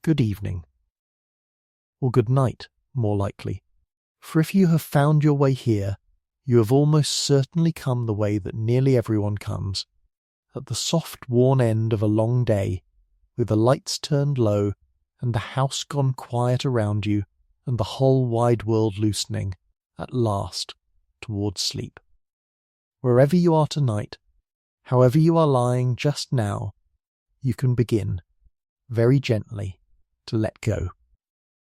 good evening. Or good night, more likely. For if you have found your way here, you have almost certainly come the way that nearly everyone comes, at the soft worn end of a long day, with the lights turned low and the house gone quiet around you and the whole wide world loosening, at last, towards sleep. Wherever you are tonight, however you are lying just now, you can begin, very gently, to let go.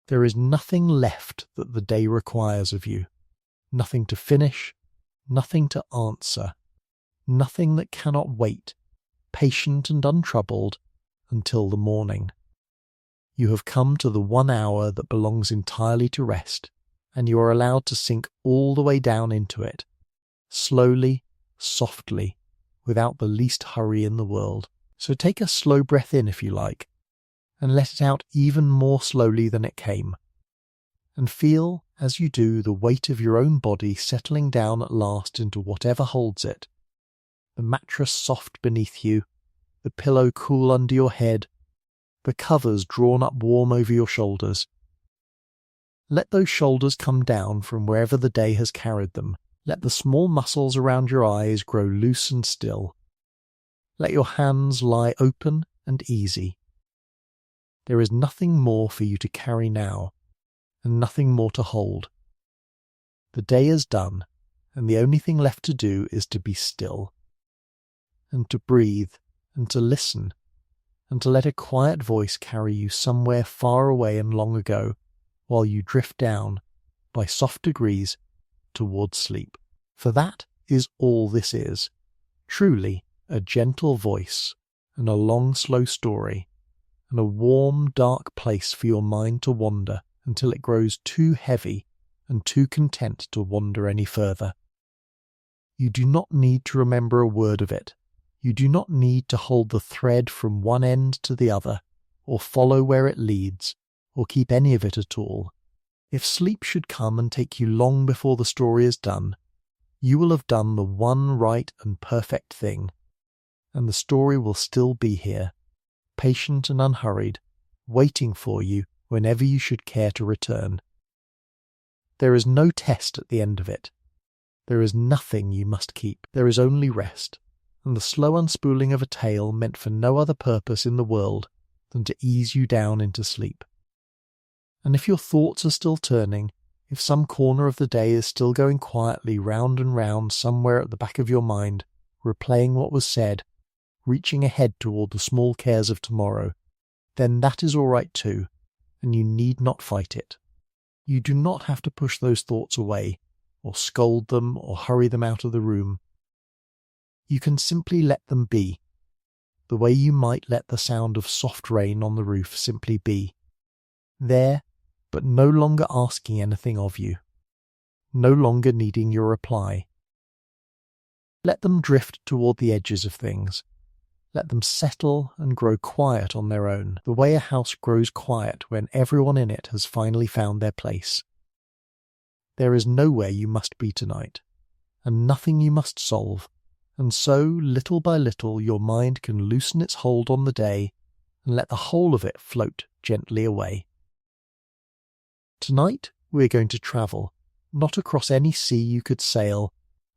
There is nothing left that the day requires of you, nothing to finish, nothing to answer, nothing that cannot wait, patient and untroubled, until the morning. You have come to the 1 hour that belongs entirely to rest, and you are allowed to sink all the way down into it, slowly, softly, without the least hurry in the world. So take a slow breath in if you like, and let it out even more slowly than it came, and feel, as you do, the weight of your own body settling down at last into whatever holds it, the mattress soft beneath you, the pillow cool under your head, the covers drawn up warm over your shoulders. Let those shoulders come down from wherever the day has carried them. Let the small muscles around your eyes grow loose and still. Let your hands lie open and easy. There is nothing more for you to carry now, and nothing more to hold. The day is done, and the only thing left to do is to be still, and to breathe, and to listen, and to let a quiet voice carry you somewhere far away and long ago, while you drift down, by soft degrees, towards sleep. For that is all this is, truly a gentle voice, and a long slow story, and a warm dark place for your mind to wander until it grows too heavy and too content to wander any further. You do not need to remember a word of it. You do not need to hold the thread from one end to the other, or follow where it leads, or keep any of it at all. If sleep should come and take you long before the story is done, you will have done the one right and perfect thing, and the story will still be here, patient and unhurried, waiting for you whenever you should care to return. There is no test at the end of it. There is nothing you must keep. There is only rest, and the slow unspooling of a tale meant for no other purpose in the world than to ease you down into sleep. And if your thoughts are still turning, if some corner of the day is still going quietly round and round somewhere at the back of your mind, replaying what was said, reaching ahead toward the small cares of tomorrow, then that is all right too, and you need not fight it. You do not have to push those thoughts away, or scold them, or hurry them out of the room. You can simply let them be, the way you might let the sound of soft rain on the roof simply be, there, but no longer asking anything of you, no longer needing your reply. Let them drift toward the edges of things. Let them settle and grow quiet on their own, the way a house grows quiet when everyone in it has finally found their place. There is nowhere you must be tonight, and nothing you must solve, and so, little by little, your mind can loosen its hold on the day and let the whole of it float gently away. Tonight we are going to travel, not across any sea you could sail,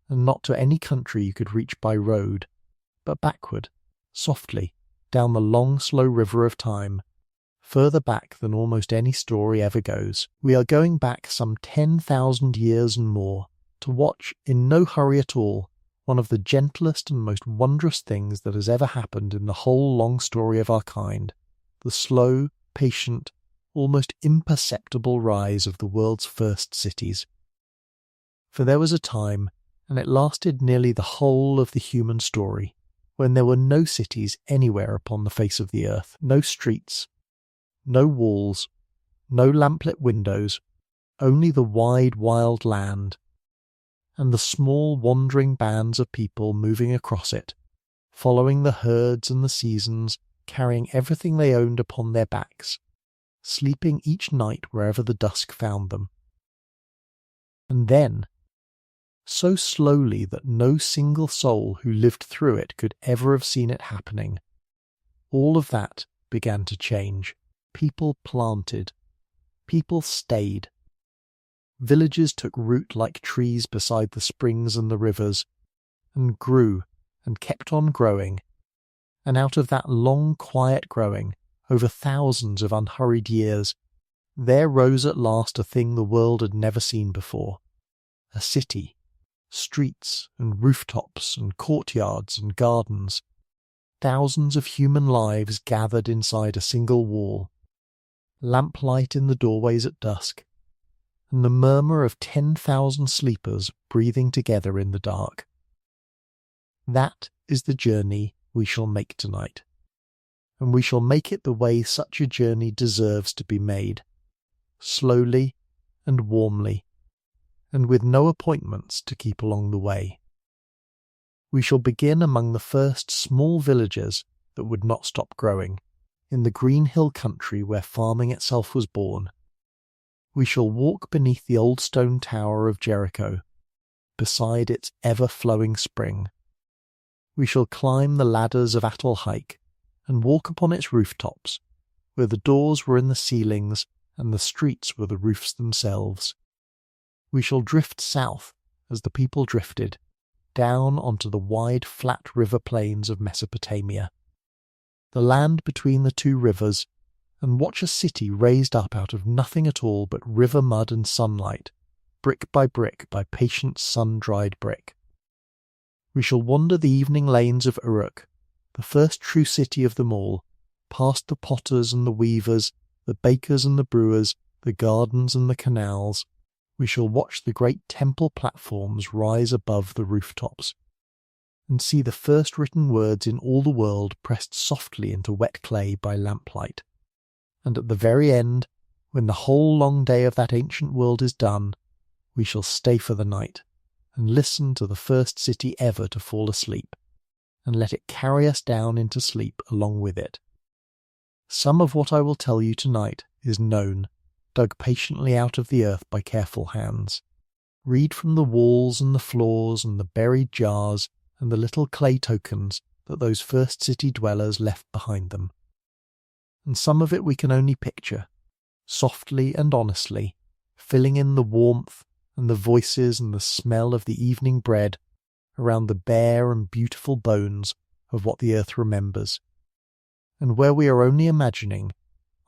and not to any country you could reach by road, but backward, softly, down the long, slow river of time, further back than almost any story ever goes. We are going back some 10,000 years and more, to watch, in no hurry at all, one of the gentlest and most wondrous things that has ever happened in the whole long story of our kind, the slow, patient, almost imperceptible rise of the world's first cities. For there was a time, and it lasted nearly the whole of the human story, when there were no cities anywhere upon the face of the earth, no streets, no walls, no lamplit windows, only the wide, wild land, and the small wandering bands of people moving across it, following the herds and the seasons, carrying everything they owned upon their backs, sleeping each night wherever the dusk found them. And then, so slowly that no single soul who lived through it could ever have seen it happening, all of that began to change. People planted. People stayed. Villages took root like trees beside the springs and the rivers, and grew and kept on growing. And out of that long, quiet growing, over thousands of unhurried years, there rose at last a thing the world had never seen before. A city, streets and rooftops and courtyards and gardens, thousands of human lives gathered inside a single wall, lamplight in the doorways at dusk, and the murmur of 10,000 sleepers breathing together in the dark. That is the journey we shall make tonight, and we shall make it the way such a journey deserves to be made, slowly and warmly, and with no appointments to keep along the way. We shall begin among the first small villages that would not stop growing, in the green hill country where farming itself was born. We shall walk beneath the old stone tower of Jericho, beside its ever-flowing spring. We shall climb the ladders of Catalhoyuk and walk upon its rooftops, where the doors were in the ceilings and the streets were the roofs themselves. We shall drift south as the people drifted, down onto the wide flat river plains of Mesopotamia, the land between the two rivers, and watch a city raised up out of nothing at all but river mud and sunlight, brick by patient sun-dried brick. We shall wander the evening lanes of Uruk, the first true city of them all, past the potters and the weavers, the bakers and the brewers, the gardens and the canals. We shall watch the great temple platforms rise above the rooftops, and see the first written words in all the world pressed softly into wet clay by lamplight. And at the very end, when the whole long day of that ancient world is done, we shall stay for the night, and listen to the first city ever to fall asleep, and let it carry us down into sleep along with it. Some of what I will tell you tonight is known, dug patiently out of the earth by careful hands. Read from the walls and the floors and the buried jars and the little clay tokens that those first city dwellers left behind them. And some of it we can only picture, softly and honestly, filling in the warmth and the voices and the smell of the evening bread around the bare and beautiful bones of what the earth remembers. And where we are only imagining,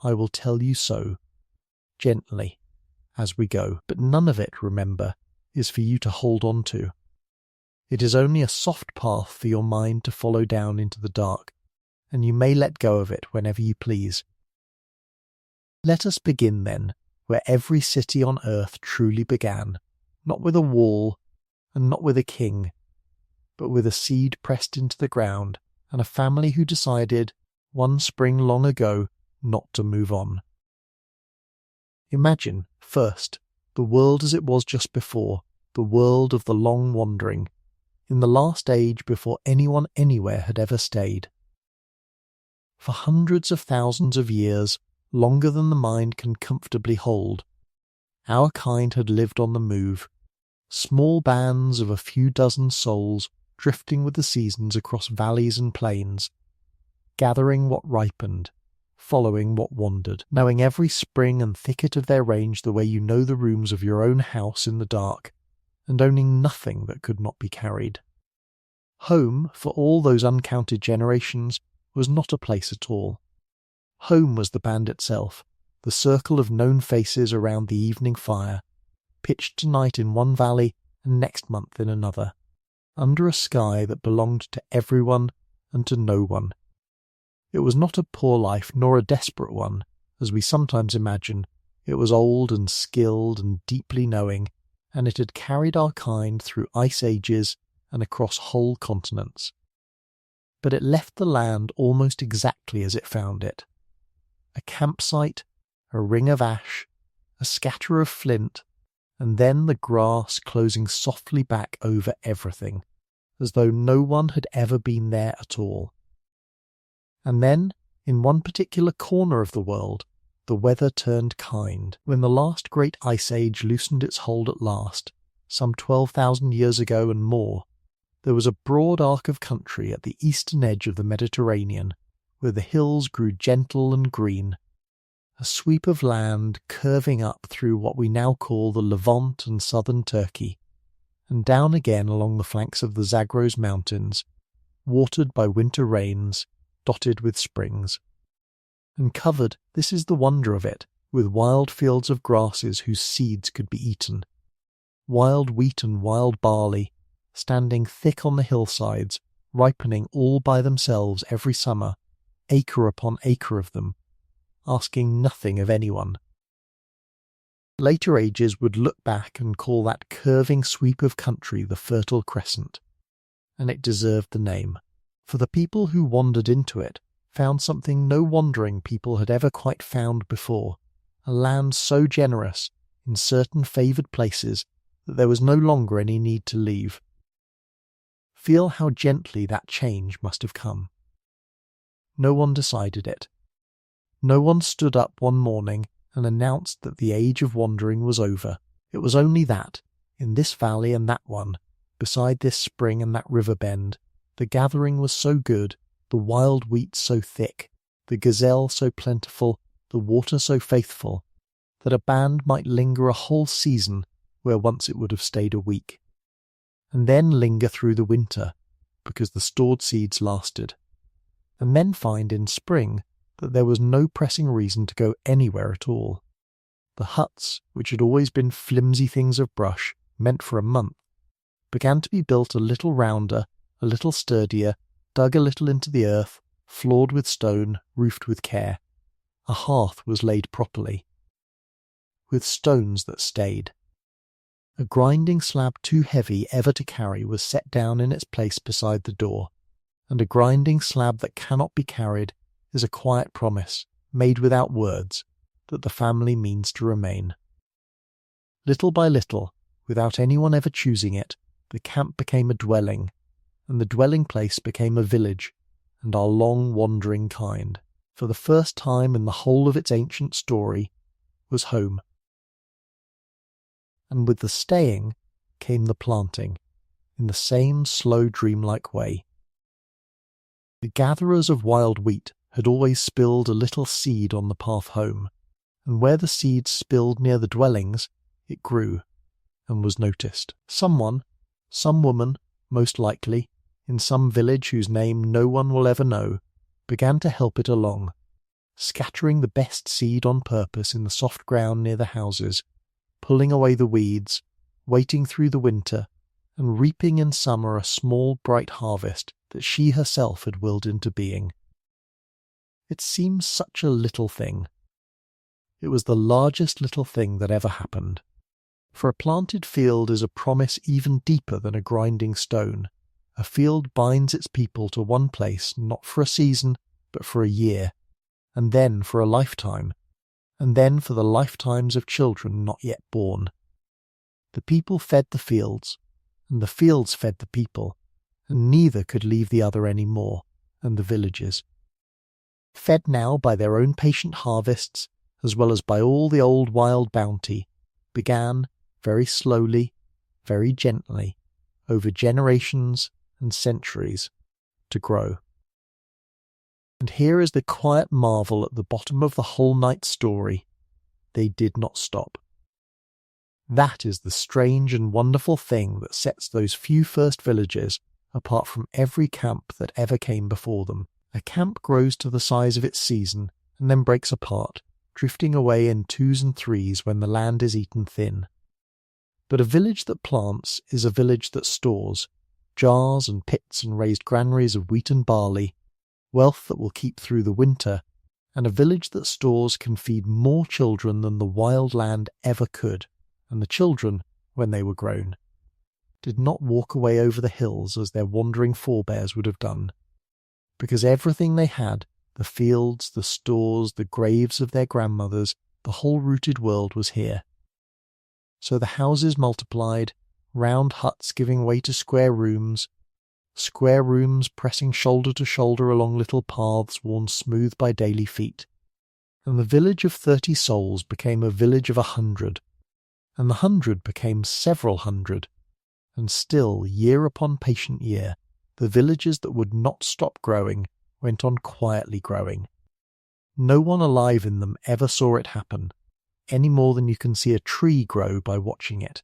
I will tell you so, gently, as we go. But none of it, remember, is for you to hold on to. It is only a soft path for your mind to follow down into the dark, and you may let go of it whenever you please. Let us begin, then, where every city on earth truly began, not with a wall, and not with a king, but with a seed pressed into the ground, and a family who decided, one spring long ago, not to move on. Imagine, first, the world as it was just before, the world of the long wandering, in the last age before anyone anywhere had ever stayed. For hundreds of thousands of years, longer than the mind can comfortably hold, our kind had lived on the move, small bands of a few dozen souls drifting with the seasons across valleys and plains, gathering what ripened, following what wandered, knowing every spring and thicket of their range the way you know the rooms of your own house in the dark, and owning nothing that could not be carried. Home, for all those uncounted generations, was not a place at all. Home was the band itself, the circle of known faces around the evening fire, pitched tonight in one valley and next month in another, under a sky that belonged to everyone and to no one. It was not a poor life nor a desperate one, as we sometimes imagine. It was old and skilled and deeply knowing, and it had carried our kind through ice ages and across whole continents. But it left the land almost exactly as it found it. A campsite, a ring of ash, a scatter of flint, and then the grass closing softly back over everything, as though no one had ever been there at all. And then, in one particular corner of the world, the weather turned kind. When the last great ice age loosened its hold at last, some 12,000 years ago and more, there was a broad arc of country at the eastern edge of the Mediterranean, where the hills grew gentle and green, a sweep of land curving up through what we now call the Levant and southern Turkey, and down again along the flanks of the Zagros Mountains, watered by winter rains, dotted with springs. And covered, this is the wonder of it, with wild fields of grasses whose seeds could be eaten, wild wheat and wild barley, standing thick on the hillsides, ripening all by themselves every summer, acre upon acre of them, asking nothing of anyone. Later ages would look back and call that curving sweep of country the Fertile Crescent, and it deserved the name, for the people who wandered into it found something no wandering people had ever quite found before, a land so generous in certain favoured places that there was no longer any need to leave. Feel how gently that change must have come. No one decided it. No one stood up one morning and announced that the age of wandering was over. It was only that, in this valley and that one, beside this spring and that river bend, the gathering was so good, the wild wheat so thick, the gazelle so plentiful, the water so faithful, that a band might linger a whole season where once it would have stayed a week, and then linger through the winter, because the stored seeds lasted, and then find in spring that there was no pressing reason to go anywhere at all. The huts, which had always been flimsy things of brush, meant for a month, began to be built a little rounder, a little sturdier, dug a little into the earth, floored with stone, roofed with care. A hearth was laid properly, with stones that stayed. A grinding slab too heavy ever to carry was set down in its place beside the door, and a grinding slab that cannot be carried is a quiet promise, made without words, that the family means to remain. Little by little, without anyone ever choosing it, the camp became a dwelling, and the dwelling place became a village, and our long wandering kind, for the first time in the whole of its ancient story, was home. And with the staying came the planting, in the same slow dreamlike way. The gatherers of wild wheat had always spilled a little seed on the path home, and where the seed spilled near the dwellings, it grew, and was noticed. Someone, some woman, most likely, in some village whose name no one will ever know, began to help it along, scattering the best seed on purpose in the soft ground near the houses, pulling away the weeds, waiting through the winter, and reaping in summer a small bright harvest that she herself had willed into being. It seems such a little thing. It was the largest little thing that ever happened. For a planted field is a promise even deeper than a grinding stone. A field binds its people to one place not for a season, but for a year, and then for a lifetime, and then for the lifetimes of children not yet born. The people fed the fields, and the fields fed the people, and neither could leave the other any more, and the villages. Fed now by their own patient harvests, as well as by all the old wild bounty, began, very slowly, very gently, over generations and centuries, to grow. And here is the quiet marvel at the bottom of the whole night's story. They did not stop. That is the strange and wonderful thing that sets those few first villages apart from every camp that ever came before them. A camp grows to the size of its season and then breaks apart, drifting away in twos and threes when the land is eaten thin. But a village that plants is a village that stores, jars and pits and raised granaries of wheat and barley, wealth that will keep through the winter, and a village that stores can feed more children than the wild land ever could, and the children, when they were grown, did not walk away over the hills as their wandering forebears would have done, because everything they had, the fields, the stores, the graves of their grandmothers, the whole rooted world was here. So the houses multiplied, round huts giving way to square rooms pressing shoulder to shoulder along little paths worn smooth by daily feet, and the village of 30 souls became a village of 100, and the 100 became several hundred, and still, year upon patient year, the villages that would not stop growing went on quietly growing, No one alive in them ever saw it happen, any more than you can see a tree grow by watching it.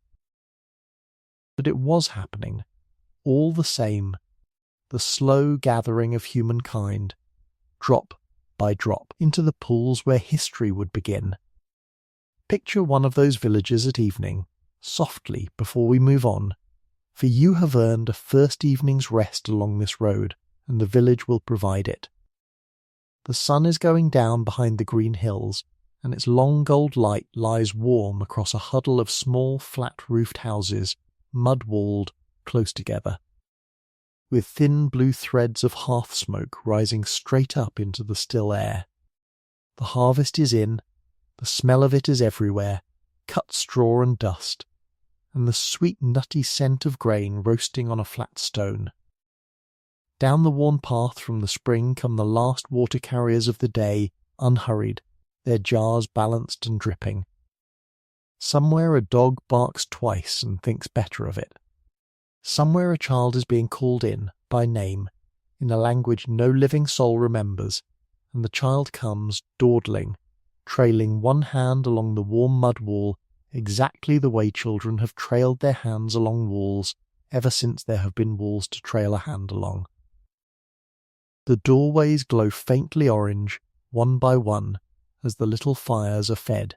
But it was happening, all the same, the slow gathering of humankind, drop by drop, into the pools where history would begin. Picture one of those villages at evening, softly before we move on, for you have earned a first evening's rest along this road, and the village will provide it. The sun is going down behind the green hills, and its long gold light lies warm across a huddle of small flat-roofed houses, mud-walled, close together, with thin blue threads of hearth smoke rising straight up into the still air. The harvest is in, the smell of it is everywhere, cut straw and dust, and the sweet nutty scent of grain roasting on a flat stone. Down the worn path from the spring come the last water carriers of the day, unhurried, their jars balanced and dripping. Somewhere a dog barks twice and thinks better of it. Somewhere a child is being called in, by name, in a language no living soul remembers, and the child comes, dawdling, trailing one hand along the warm mud wall exactly the way children have trailed their hands along walls ever since there have been walls to trail a hand along. The doorways glow faintly orange, one by one, as the little fires are fed,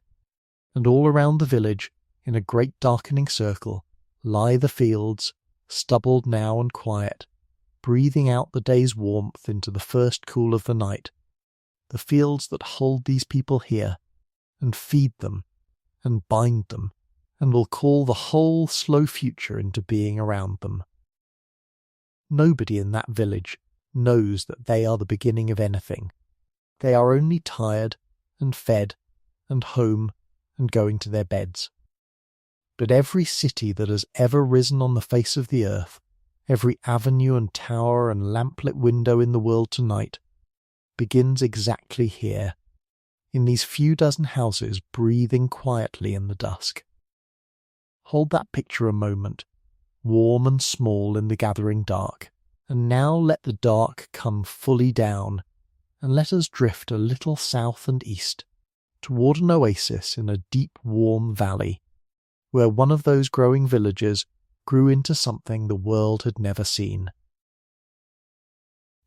and all around the village, in a great darkening circle, lie the fields, stubbled now and quiet, breathing out the day's warmth into the first cool of the night, the fields that hold these people here, and feed them, and bind them, and will call the whole slow future into being around them. Nobody in that village knows that they are the beginning of anything. They are only tired, and fed, and home, and going to their beds. But every city that has ever risen on the face of the earth, every avenue and tower and lamplit window in the world tonight, begins exactly here, in these few dozen houses breathing quietly in the dusk. Hold that picture a moment, warm and small in the gathering dark, and now let the dark come fully down, and let us drift a little south and east, toward an oasis in a deep warm valley, where one of those growing villages grew into something the world had never seen.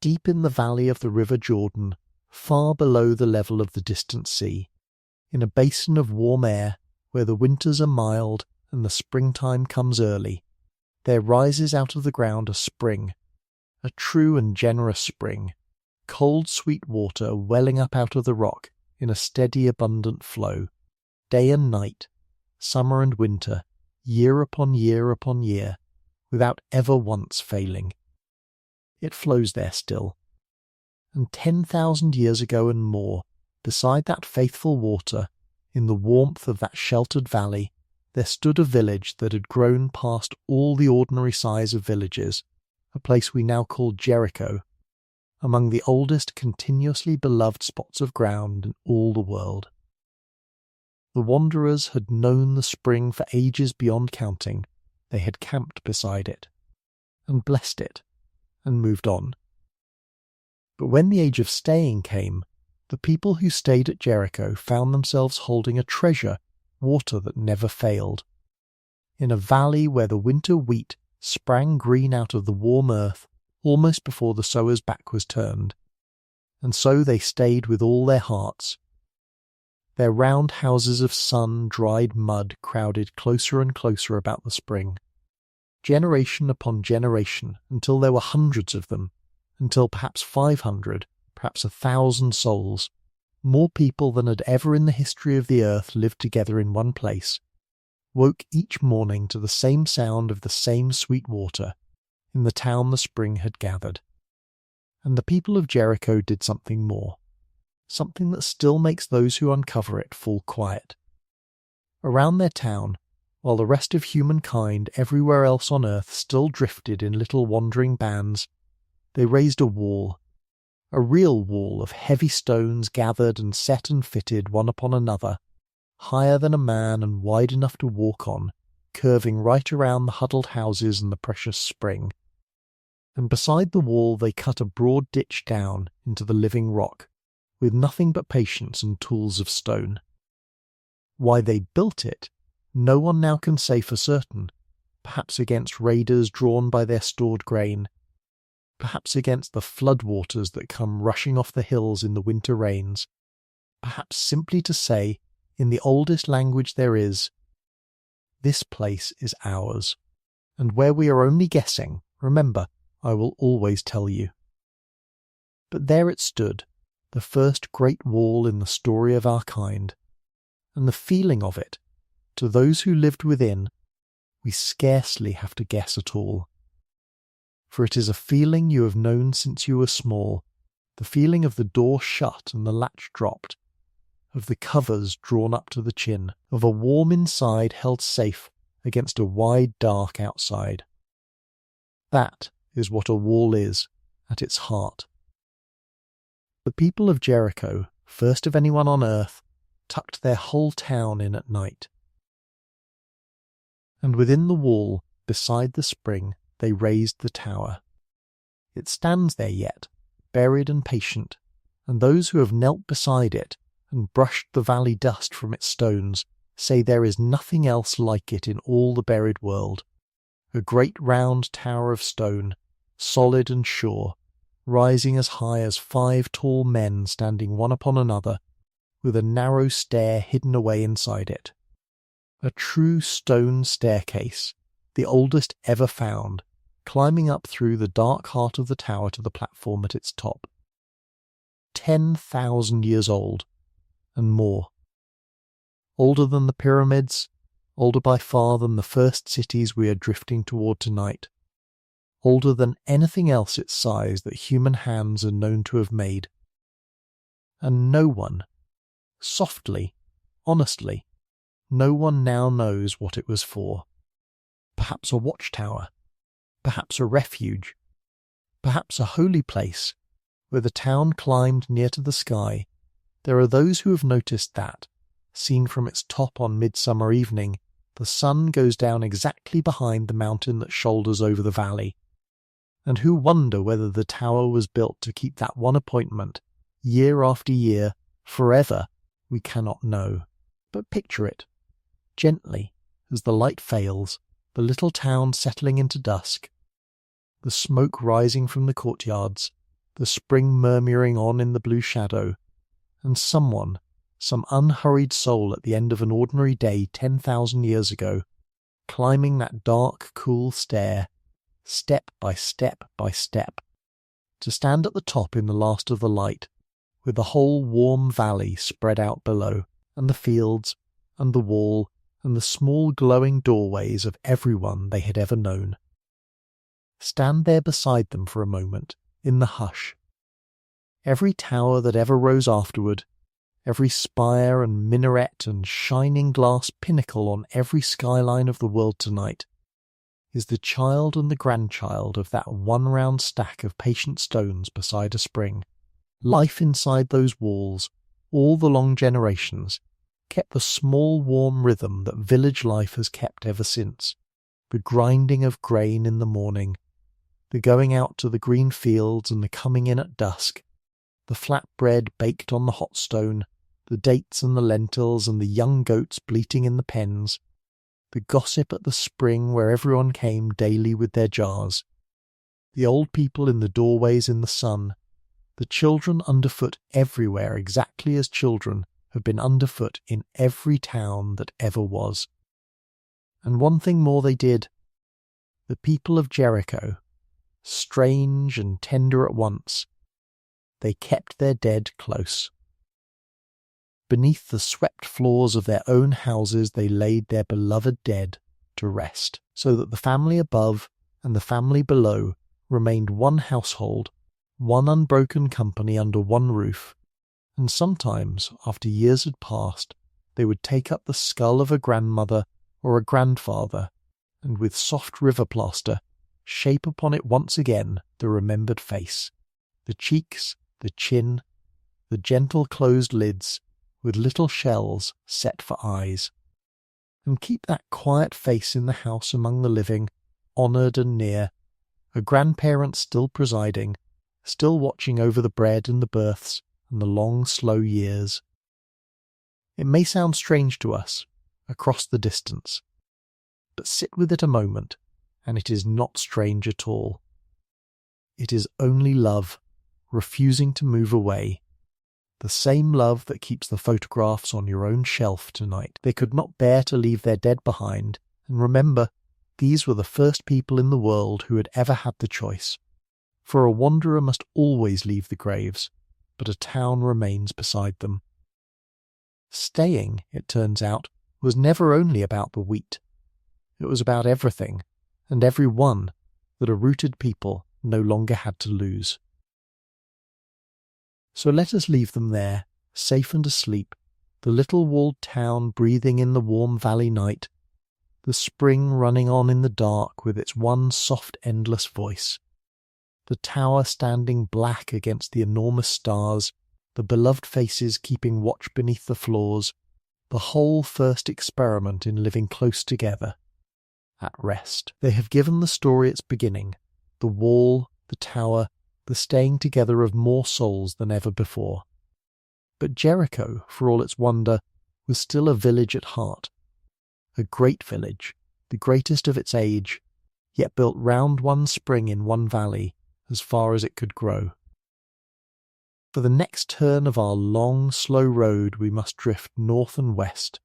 Deep in the valley of the river Jordan, far below the level of the distant sea, in a basin of warm air where the winters are mild and the springtime comes early, there rises out of the ground a spring, a true and generous spring, cold sweet water welling up out of the rock in a steady abundant flow, day and night, summer and winter, year upon year upon year, without ever once failing. It flows there still. And 10,000 years ago and more, beside that faithful water, in the warmth of that sheltered valley, there stood a village that had grown past all the ordinary size of villages, a place we now call Jericho, among the oldest continuously beloved spots of ground in all the world. The wanderers had known the spring for ages beyond counting. They had camped beside it, and blessed it, and moved on. But when the age of staying came, the people who stayed at Jericho found themselves holding a treasure, water that never failed. In a valley where the winter wheat sprang green out of the warm earth almost before the sower's back was turned, and so they stayed with all their hearts. Their round houses of sun-dried mud crowded closer and closer about the spring, generation upon generation, until there were hundreds of them, until perhaps 500, perhaps 1,000 souls, more people than had ever in the history of the earth lived together in one place, woke each morning to the same sound of the same sweet water, in the town the spring had gathered. And the people of Jericho did something more, something that still makes those who uncover it fall quiet. Around their town, while the rest of humankind everywhere else on earth still drifted in little wandering bands, they raised a wall, a real wall of heavy stones gathered and set and fitted one upon another, higher than a man and wide enough to walk on, curving right around the huddled houses and the precious spring. And beside the wall they cut a broad ditch down into the living rock, with nothing but patience and tools of stone. Why they built it, no one now can say for certain, perhaps against raiders drawn by their stored grain, perhaps against the floodwaters that come rushing off the hills in the winter rains, perhaps simply to say, in the oldest language there is, "This place is ours, and where we are only guessing, remember, I will always tell you." But there it stood, the first great wall in the story of our kind, and the feeling of it, to those who lived within, we scarcely have to guess at all. For it is a feeling you have known since you were small, the feeling of the door shut and the latch dropped, of the covers drawn up to the chin, of a warm inside held safe against a wide dark outside. That is what a wall is at its heart. The people of Jericho, first of anyone on earth, tucked their whole town in at night. And within the wall, beside the spring, they raised the tower. It stands there yet, buried and patient, and those who have knelt beside it and brushed the valley dust from its stones say there is nothing else like it in all the buried world. A great round tower of stone, solid and sure, rising as high as 5 tall men standing one upon another, with a narrow stair hidden away inside it. A true stone staircase, the oldest ever found, climbing up through the dark heart of the tower to the platform at its top. 10,000 years old, and more. Older than the pyramids, older by far than the first cities we are drifting toward tonight, older than anything else its size that human hands are known to have made. And no one, softly, honestly, no one now knows what it was for. Perhaps a watchtower, perhaps a refuge, perhaps a holy place, where the town climbed near to the sky. There are those who have noticed that, seen from its top on midsummer evening, the sun goes down exactly behind the mountain that shoulders over the valley, and who wonder whether the tower was built to keep that one appointment, year after year, forever, we cannot know. But picture it, gently, as the light fails, the little town settling into dusk, the smoke rising from the courtyards, the spring murmuring on in the blue shadow, and someone, some unhurried soul at the end of an ordinary day 10,000 years ago, climbing that dark, cool stair, step by step by step, to stand at the top in the last of the light, with the whole warm valley spread out below, and the fields, and the wall, and the small glowing doorways of everyone they had ever known. Stand there beside them for a moment, in the hush. Every tower that ever rose afterward, every spire and minaret and shining glass pinnacle on every skyline of the world tonight, is the child and the grandchild of that one round stack of patient stones beside a spring. Life inside those walls, all the long generations, kept the small warm rhythm that village life has kept ever since, the grinding of grain in the morning, the going out to the green fields and the coming in at dusk, the flat bread baked on the hot stone, the dates and the lentils and the young goats bleating in the pens, the gossip at the spring where everyone came daily with their jars, the old people in the doorways in the sun, the children underfoot everywhere exactly as children have been underfoot in every town that ever was. And one thing more they did. The people of Jericho, strange and tender at once, they kept their dead close. Beneath the swept floors of their own houses they laid their beloved dead to rest, so that the family above and the family below remained one household, one unbroken company under one roof, and sometimes, after years had passed, they would take up the skull of a grandmother or a grandfather, and with soft river plaster shape upon it once again the remembered face, the cheeks, the chin, the gentle closed lids, with little shells set for eyes, and keep that quiet face in the house among the living, honoured and near, a grandparent still presiding, still watching over the bread and the births and the long, slow years. It may sound strange to us, across the distance, but sit with it a moment, and it is not strange at all. It is only love, refusing to move away. The same love that keeps the photographs on your own shelf tonight. They could not bear to leave their dead behind, and remember, these were the first people in the world who had ever had the choice. For a wanderer must always leave the graves, but a town remains beside them. Staying, it turns out, was never only about the wheat. It was about everything, and every one, that a rooted people no longer had to lose. So let us leave them there, safe and asleep, the little walled town breathing in the warm valley night, the spring running on in the dark with its one soft endless voice, the tower standing black against the enormous stars, the beloved faces keeping watch beneath the floors, the whole first experiment in living close together, at rest. They have given the story its beginning, the wall, the tower, the staying together of more souls than ever before. But Jericho, for all its wonder, was still a village at heart. A great village, the greatest of its age, yet built round one spring in one valley, as far as it could grow. For the next turn of our long, slow road we must drift north and west,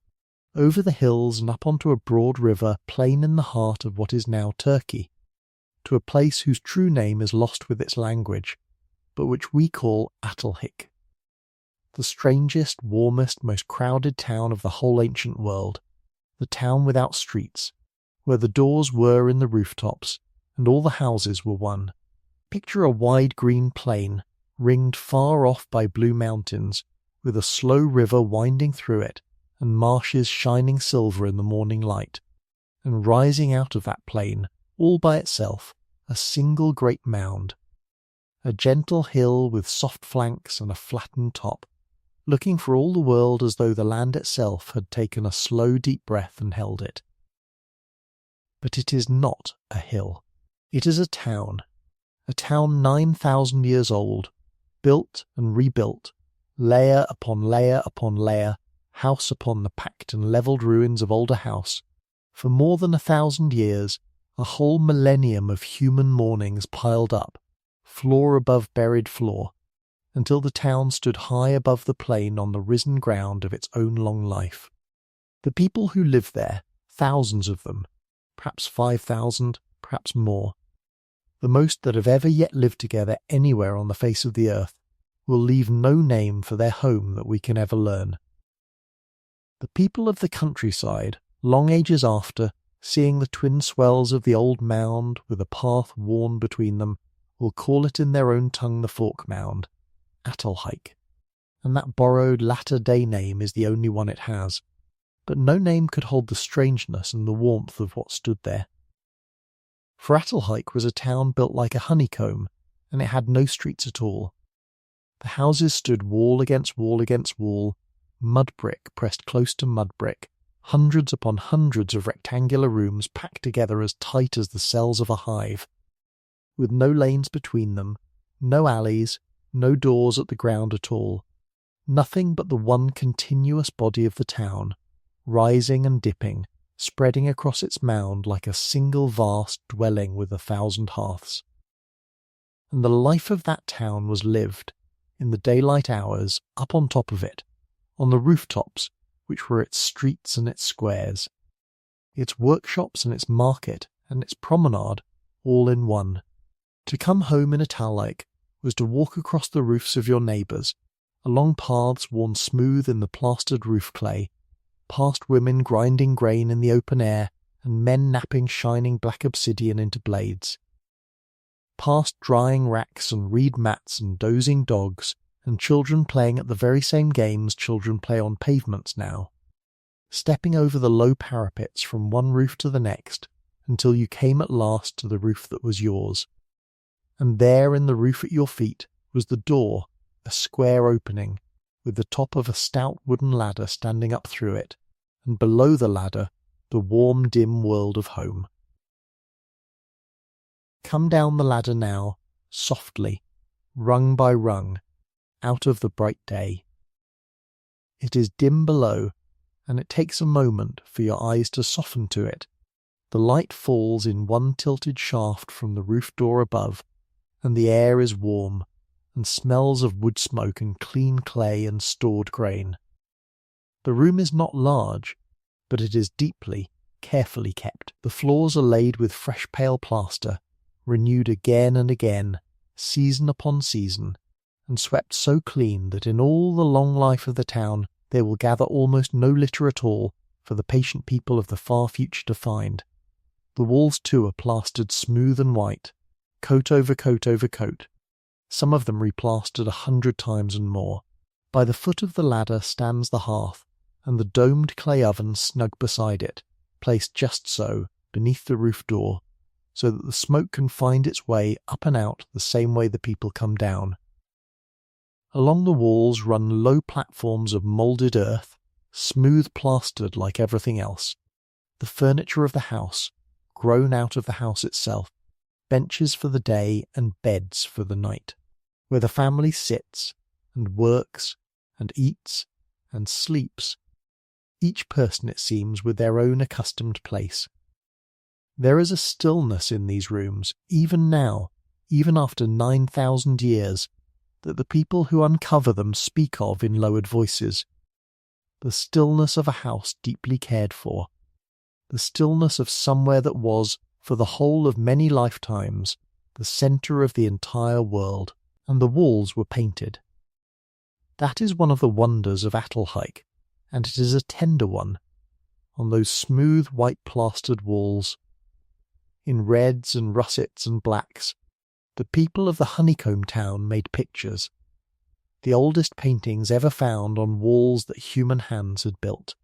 over the hills and up onto a broad river plain in the heart of what is now Turkey, to a place whose true name is lost with its language, but which we call Catalhoyuk, the strangest, warmest, most crowded town of the whole ancient world, the town without streets, where the doors were in the rooftops, and all the houses were one. Picture a wide green plain, ringed far off by blue mountains, with a slow river winding through it, and marshes shining silver in the morning light, and rising out of that plain, all by itself, a single great mound, a gentle hill with soft flanks and a flattened top, looking for all the world as though the land itself had taken a slow deep breath and held it. But it is not a hill. It is a town 9,000 years old, built and rebuilt, layer upon layer upon layer, house upon the packed and levelled ruins of older house, for more than 1,000 years, a whole millennium of human mornings piled up, floor above buried floor, until the town stood high above the plain on the risen ground of its own long life. The people who live there, thousands of them, perhaps 5,000, perhaps more, the most that have ever yet lived together anywhere on the face of the earth, will leave no name for their home that we can ever learn. The people of the countryside, long ages after, seeing the twin swells of the old mound with a path worn between them, will call it in their own tongue the Fork Mound, Catalhoyuk, and that borrowed latter-day name is the only one it has, but no name could hold the strangeness and the warmth of what stood there. For Catalhoyuk was a town built like a honeycomb, and it had no streets at all. The houses stood wall against wall against wall, mud brick pressed close to mud brick, hundreds upon hundreds of rectangular rooms packed together as tight as the cells of a hive, with no lanes between them, no alleys, no doors at the ground at all, nothing but the one continuous body of the town, rising and dipping, spreading across its mound like a single vast dwelling with 1,000 hearths. And the life of that town was lived, in the daylight hours, up on top of it, on the rooftops, which were its streets and its squares, its workshops and its market and its promenade, all in one. To come home in a Catalhoyuk was to walk across the roofs of your neighbours, along paths worn smooth in the plastered roof clay, past women grinding grain in the open air and men napping shining black obsidian into blades, past drying racks and reed mats and dozing dogs, and children playing at the very same games children play on pavements now, stepping over the low parapets from one roof to the next until you came at last to the roof that was yours. And there in the roof at your feet was the door, a square opening, with the top of a stout wooden ladder standing up through it, and below the ladder the warm dim world of home. Come down the ladder now, softly, rung by rung, out of the bright day. It is dim below, and it takes a moment for your eyes to soften to it. The light falls in one tilted shaft from the roof door above, and the air is warm, and smells of wood smoke and clean clay and stored grain. The room is not large, but it is deeply, carefully kept. The floors are laid with fresh pale plaster, renewed again and again, season upon season, and swept so clean that in all the long life of the town they will gather almost no litter at all for the patient people of the far future to find. The walls too are plastered smooth and white, coat over coat over coat, some of them replastered 100 times and more. By the foot of the ladder stands the hearth, and the domed clay oven snug beside it, placed just so, beneath the roof door, so that the smoke can find its way up and out the same way the people come down. Along the walls run low platforms of moulded earth, smooth plastered like everything else. The furniture of the house, grown out of the house itself, benches for the day and beds for the night, where the family sits and works and eats and sleeps, each person, it seems, with their own accustomed place. There is a stillness in these rooms, even now, even after 9,000 years, that the people who uncover them speak of in lowered voices. The stillness of a house deeply cared for, the stillness of somewhere that was, for the whole of many lifetimes, the centre of the entire world, and the walls were painted. That is one of the wonders of Catalhoyuk, and it is a tender one, on those smooth white plastered walls. In reds and russets and blacks, the people of the honeycomb town made pictures, the oldest paintings ever found on walls that human hands had built.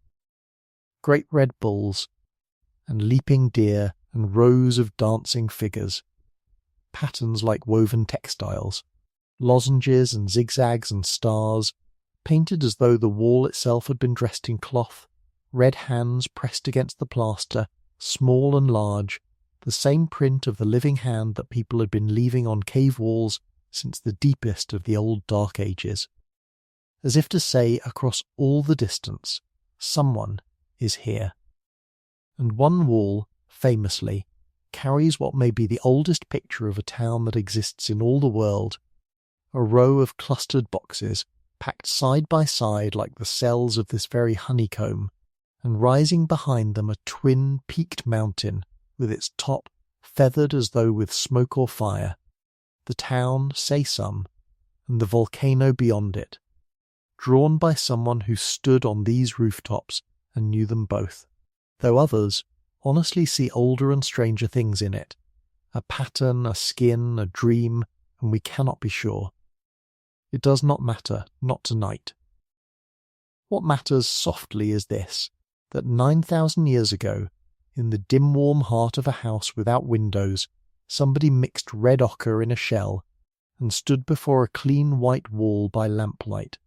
Great red bulls, and leaping deer, and rows of dancing figures, patterns like woven textiles, lozenges and zigzags and stars, painted as though the wall itself had been dressed in cloth, red hands pressed against the plaster, small and large, the same print of the living hand that people had been leaving on cave walls since the deepest of the old dark ages. As if to say, across all the distance, someone is here. And one wall, famously, carries what may be the oldest picture of a town that exists in all the world, a row of clustered boxes, packed side by side like the cells of this very honeycomb, and rising behind them a twin peaked mountain, with its top feathered as though with smoke or fire, the town, say some, and the volcano beyond it, drawn by someone who stood on these rooftops and knew them both, though others honestly see older and stranger things in it, a pattern, a skin, a dream, and we cannot be sure. It does not matter, not tonight. What matters softly is this, that 9,000 years ago, in the dim warm heart of a house without windows, somebody mixed red ochre in a shell, and stood before a clean white wall by lamplight,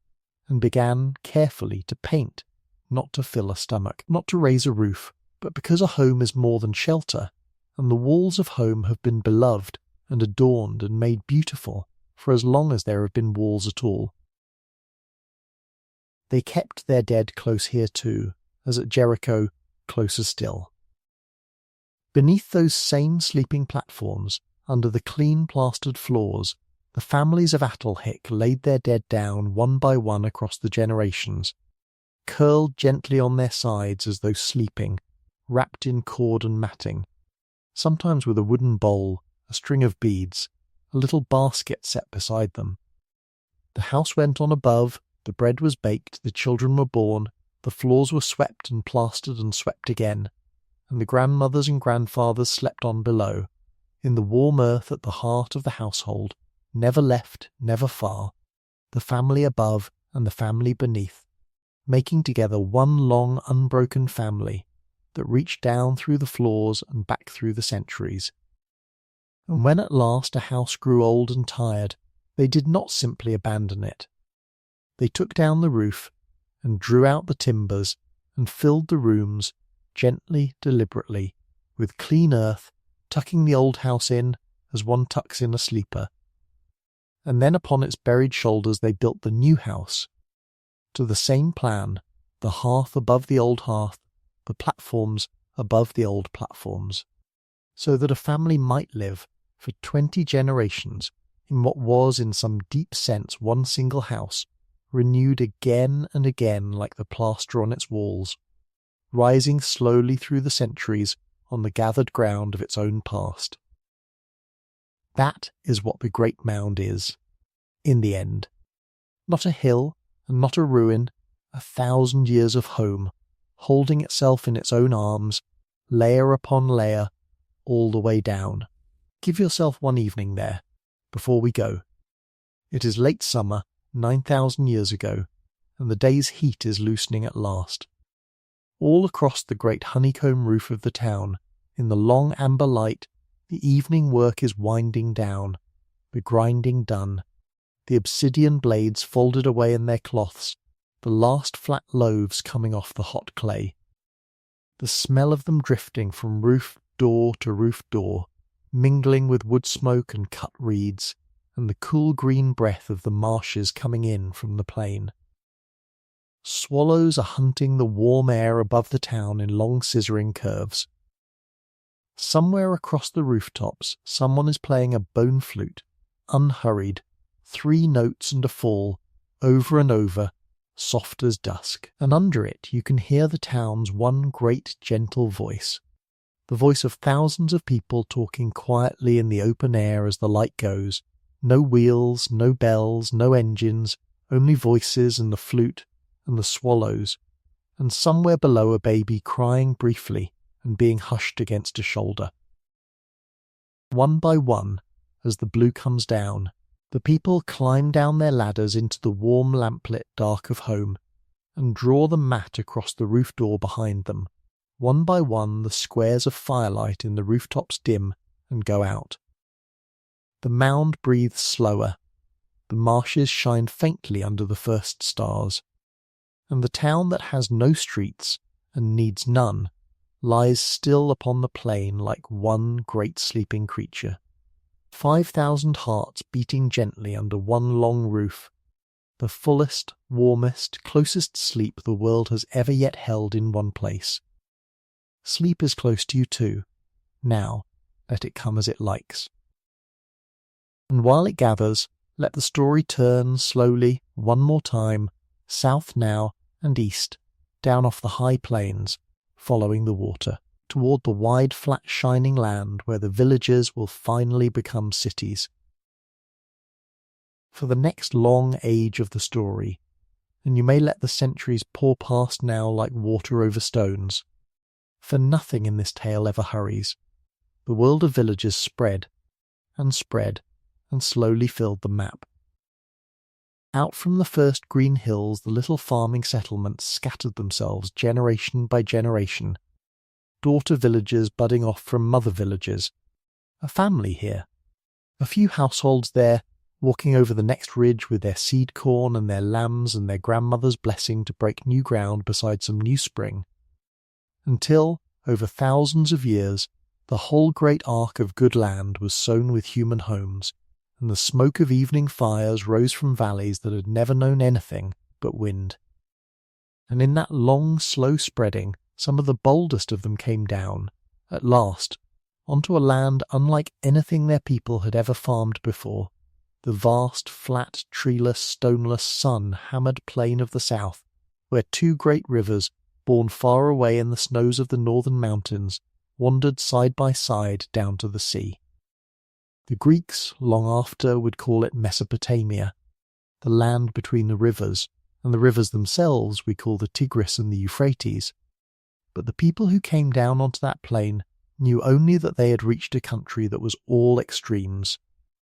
and began carefully to paint, not to fill a stomach, not to raise a roof, but because a home is more than shelter, and the walls of home have been beloved and adorned and made beautiful for as long as there have been walls at all. They kept their dead close here too, as at Jericho, closer still. Beneath those same sleeping platforms, under the clean plastered floors, the families of Catalhoyuk laid their dead down one by one across the generations, curled gently on their sides as though sleeping, wrapped in cord and matting, sometimes with a wooden bowl, a string of beads, a little basket set beside them. The house went on above, the bread was baked, the children were born, the floors were swept and plastered and swept again, and the grandmothers and grandfathers slept on below, in the warm earth at the heart of the household, never left, never far, the family above and the family beneath, making together one long unbroken family that reached down through the floors and back through the centuries. And when at last a house grew old and tired, they did not simply abandon it. They took down the roof and drew out the timbers and filled the rooms, gently, deliberately, with clean earth, tucking the old house in as one tucks in a sleeper. and then upon its buried shoulders they built the new house. To the same plan, the hearth above the old hearth, the platforms above the old platforms, so that a family might live for 20 generations in what was in some deep sense one single house, renewed again and again like the plaster on its walls, rising slowly through the centuries on the gathered ground of its own past. That is what the Great Mound is, in the end. Not a hill and not a ruin, 1,000 years of home, holding itself in its own arms, layer upon layer, all the way down. Give yourself one evening there, before we go. It is late summer, 9,000 years ago, and the day's heat is loosening at last. All across the great honeycomb roof of the town, in the long amber light, the evening work is winding down, the grinding done, the obsidian blades folded away in their cloths, the last flat loaves coming off the hot clay. The smell of them drifting from roof door to roof door, mingling with wood smoke and cut reeds, and the cool green breath of the marshes coming in from the plain. Swallows are hunting the warm air above the town in long scissoring curves. Somewhere across the rooftops someone is playing a bone flute, unhurried, 3 notes and a fall, over and over, soft as dusk, and under it you can hear the town's one great gentle voice, the voice of thousands of people talking quietly in the open air as the light goes. No wheels, no bells, no engines, only voices and the flute and the swallows, and somewhere below a baby crying briefly and being hushed against a shoulder. One by one, as the blue comes down, the people climb down their ladders into the warm lamplit dark of home, and draw the mat across the roof door behind them. One by one the squares of firelight in the rooftops dim and go out. The mound breathes slower, the marshes shine faintly under the first stars, and the town that has no streets, and needs none, lies still upon the plain like one great sleeping creature. 5,000 hearts beating gently under one long roof, the fullest, warmest, closest sleep the world has ever yet held in one place. Sleep is close to you too. Now, let it come as it likes. And while it gathers, let the story turn slowly, one more time, south now and east, down off the high plains, following the water, toward the wide flat shining land where the villages will finally become cities. For the next long age of the story, and you may let the centuries pour past now like water over stones, for nothing in this tale ever hurries, the world of villages spread, and slowly filled the map. Out from the first green hills the little farming settlements scattered themselves generation by generation, daughter villages budding off from mother villages, a family here, a few households there, walking over the next ridge with their seed corn and their lambs and their grandmother's blessing to break new ground beside some new spring, until, over thousands of years, the whole great arc of good land was sown with human homes, and the smoke of evening fires rose from valleys that had never known anything but wind. And in that long, slow spreading, some of the boldest of them came down, at last, onto a land unlike anything their people had ever farmed before, the vast, flat, treeless, stoneless, sun-hammered plain of the south, where 2 great rivers, born far away in the snows of the northern mountains, wandered side by side down to the sea. The Greeks, long after, would call it Mesopotamia, the land between the rivers, and the rivers themselves we call the Tigris and the Euphrates. But the people who came down onto that plain knew only that they had reached a country that was all extremes,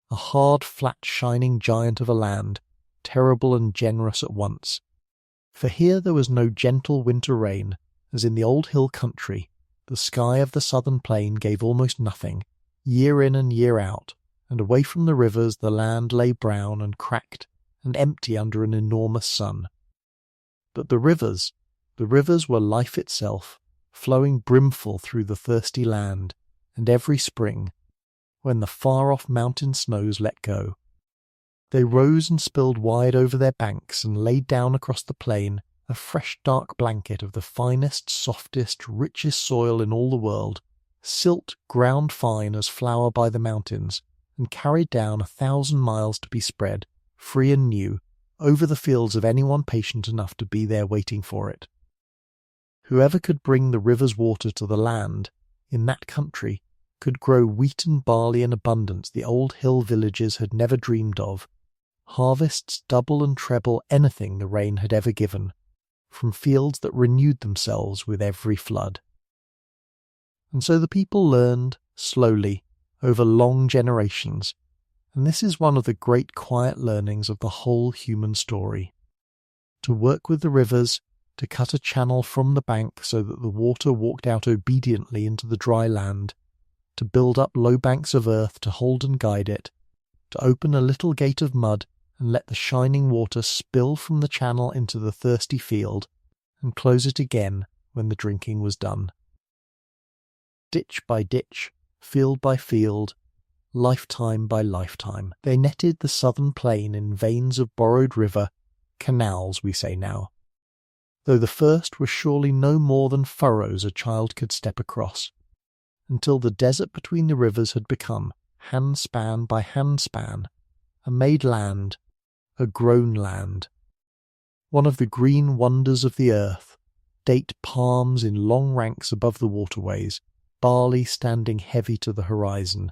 a hard, flat, shining giant of a land, terrible and generous at once. For here there was no gentle winter rain, as in the old hill country. The sky of the southern plain gave almost nothing, year in and year out, and away from the rivers the land lay brown and cracked and empty under an enormous sun. But the rivers were life itself, flowing brimful through the thirsty land, and every spring, when the far-off mountain snows let go, They rose and spilled wide over their banks and laid down across the plain a fresh dark blanket of the finest, softest, richest soil in all the world, silt ground fine as flour by the mountains, and carried down 1,000 miles to be spread, free and new, over the fields of anyone patient enough to be there waiting for it. Whoever could bring the river's water to the land, in that country, could grow wheat and barley in abundance the old hill villages had never dreamed of, harvests double and treble anything the rain had ever given, from fields that renewed themselves with every flood. And so the people learned, slowly, over long generations, and this is one of the great quiet learnings of the whole human story. To work with the rivers, to cut a channel from the bank so that the water walked out obediently into the dry land, to build up low banks of earth to hold and guide it, to open a little gate of mud and let the shining water spill from the channel into the thirsty field, and close it again when the drinking was done. Ditch by ditch, field by field, lifetime by lifetime, they netted the southern plain in veins of borrowed river, canals we say now, though the first were surely no more than furrows a child could step across, until the desert between the rivers had become, handspan by handspan, a made land, a grown land, one of the green wonders of the earth, date palms in long ranks above the waterways, barley standing heavy to the horizon,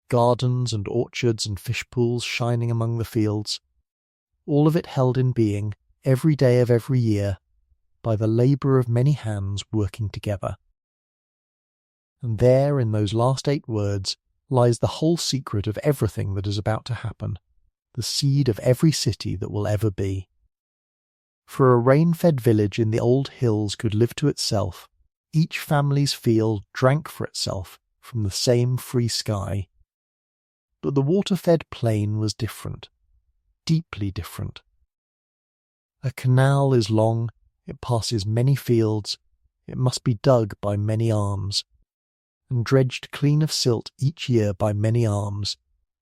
gardens and orchards and fish pools shining among the fields, all of it held in being, every day of every year, by the labour of many hands working together. And there, in those last 8 words, lies the whole secret of everything that is about to happen, the seed of every city that will ever be. For a rain-fed village in the old hills could live to itself, each family's field drank for itself from the same free sky. But the water-fed plain was different, deeply different. A canal is long, it passes many fields, it must be dug by many arms, and dredged clean of silt each year by many arms,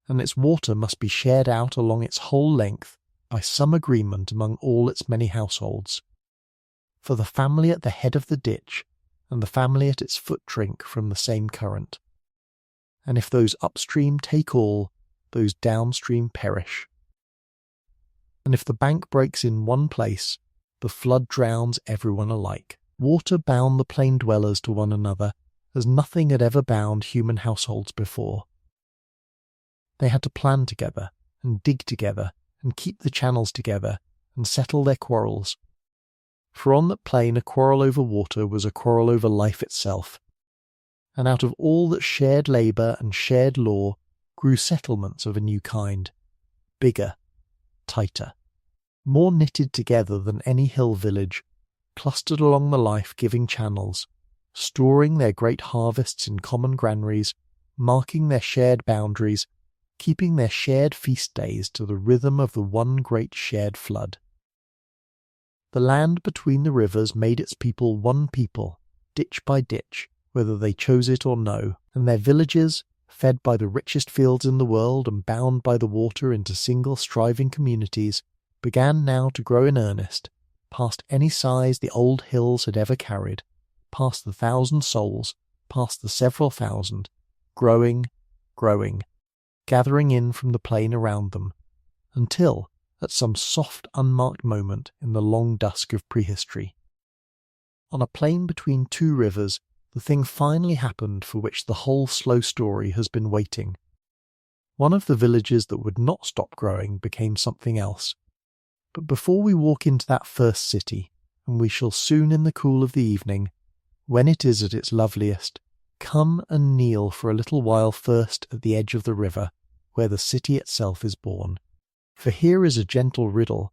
and its water must be shared out along its whole length by some agreement among all its many households. For the family at the head of the ditch and the family at its foot drink from the same current. And if those upstream take all, those downstream perish. And if the bank breaks in one place, the flood drowns everyone alike. Water bound the plain dwellers to one another as nothing had ever bound human households before. They had to plan together, and dig together, and keep the channels together, and settle their quarrels. For on that plain a quarrel over water was a quarrel over life itself, and out of all that shared labour and shared law grew settlements of a new kind, bigger, tighter, more knitted together than any hill village, clustered along the life-giving channels, storing their great harvests in common granaries, marking their shared boundaries, keeping their shared feast days to the rhythm of the one great shared flood. The land between the rivers made its people one people, ditch by ditch, whether they chose it or no, and their villages, fed by the richest fields in the world and bound by the water into single striving communities, began now to grow in earnest, past any size the old hills had ever carried, past the 1,000 souls, past the several thousand, growing, gathering in from the plain around them, until, at some soft unmarked moment in the long dusk of prehistory, on a plain between 2 rivers, the thing finally happened for which the whole slow story has been waiting. One of the villages that would not stop growing became something else. But before we walk into that first city, and we shall soon in the cool of the evening, when it is at its loveliest, come and kneel for a little while first at the edge of the river, where the city itself is born. For here is a gentle riddle.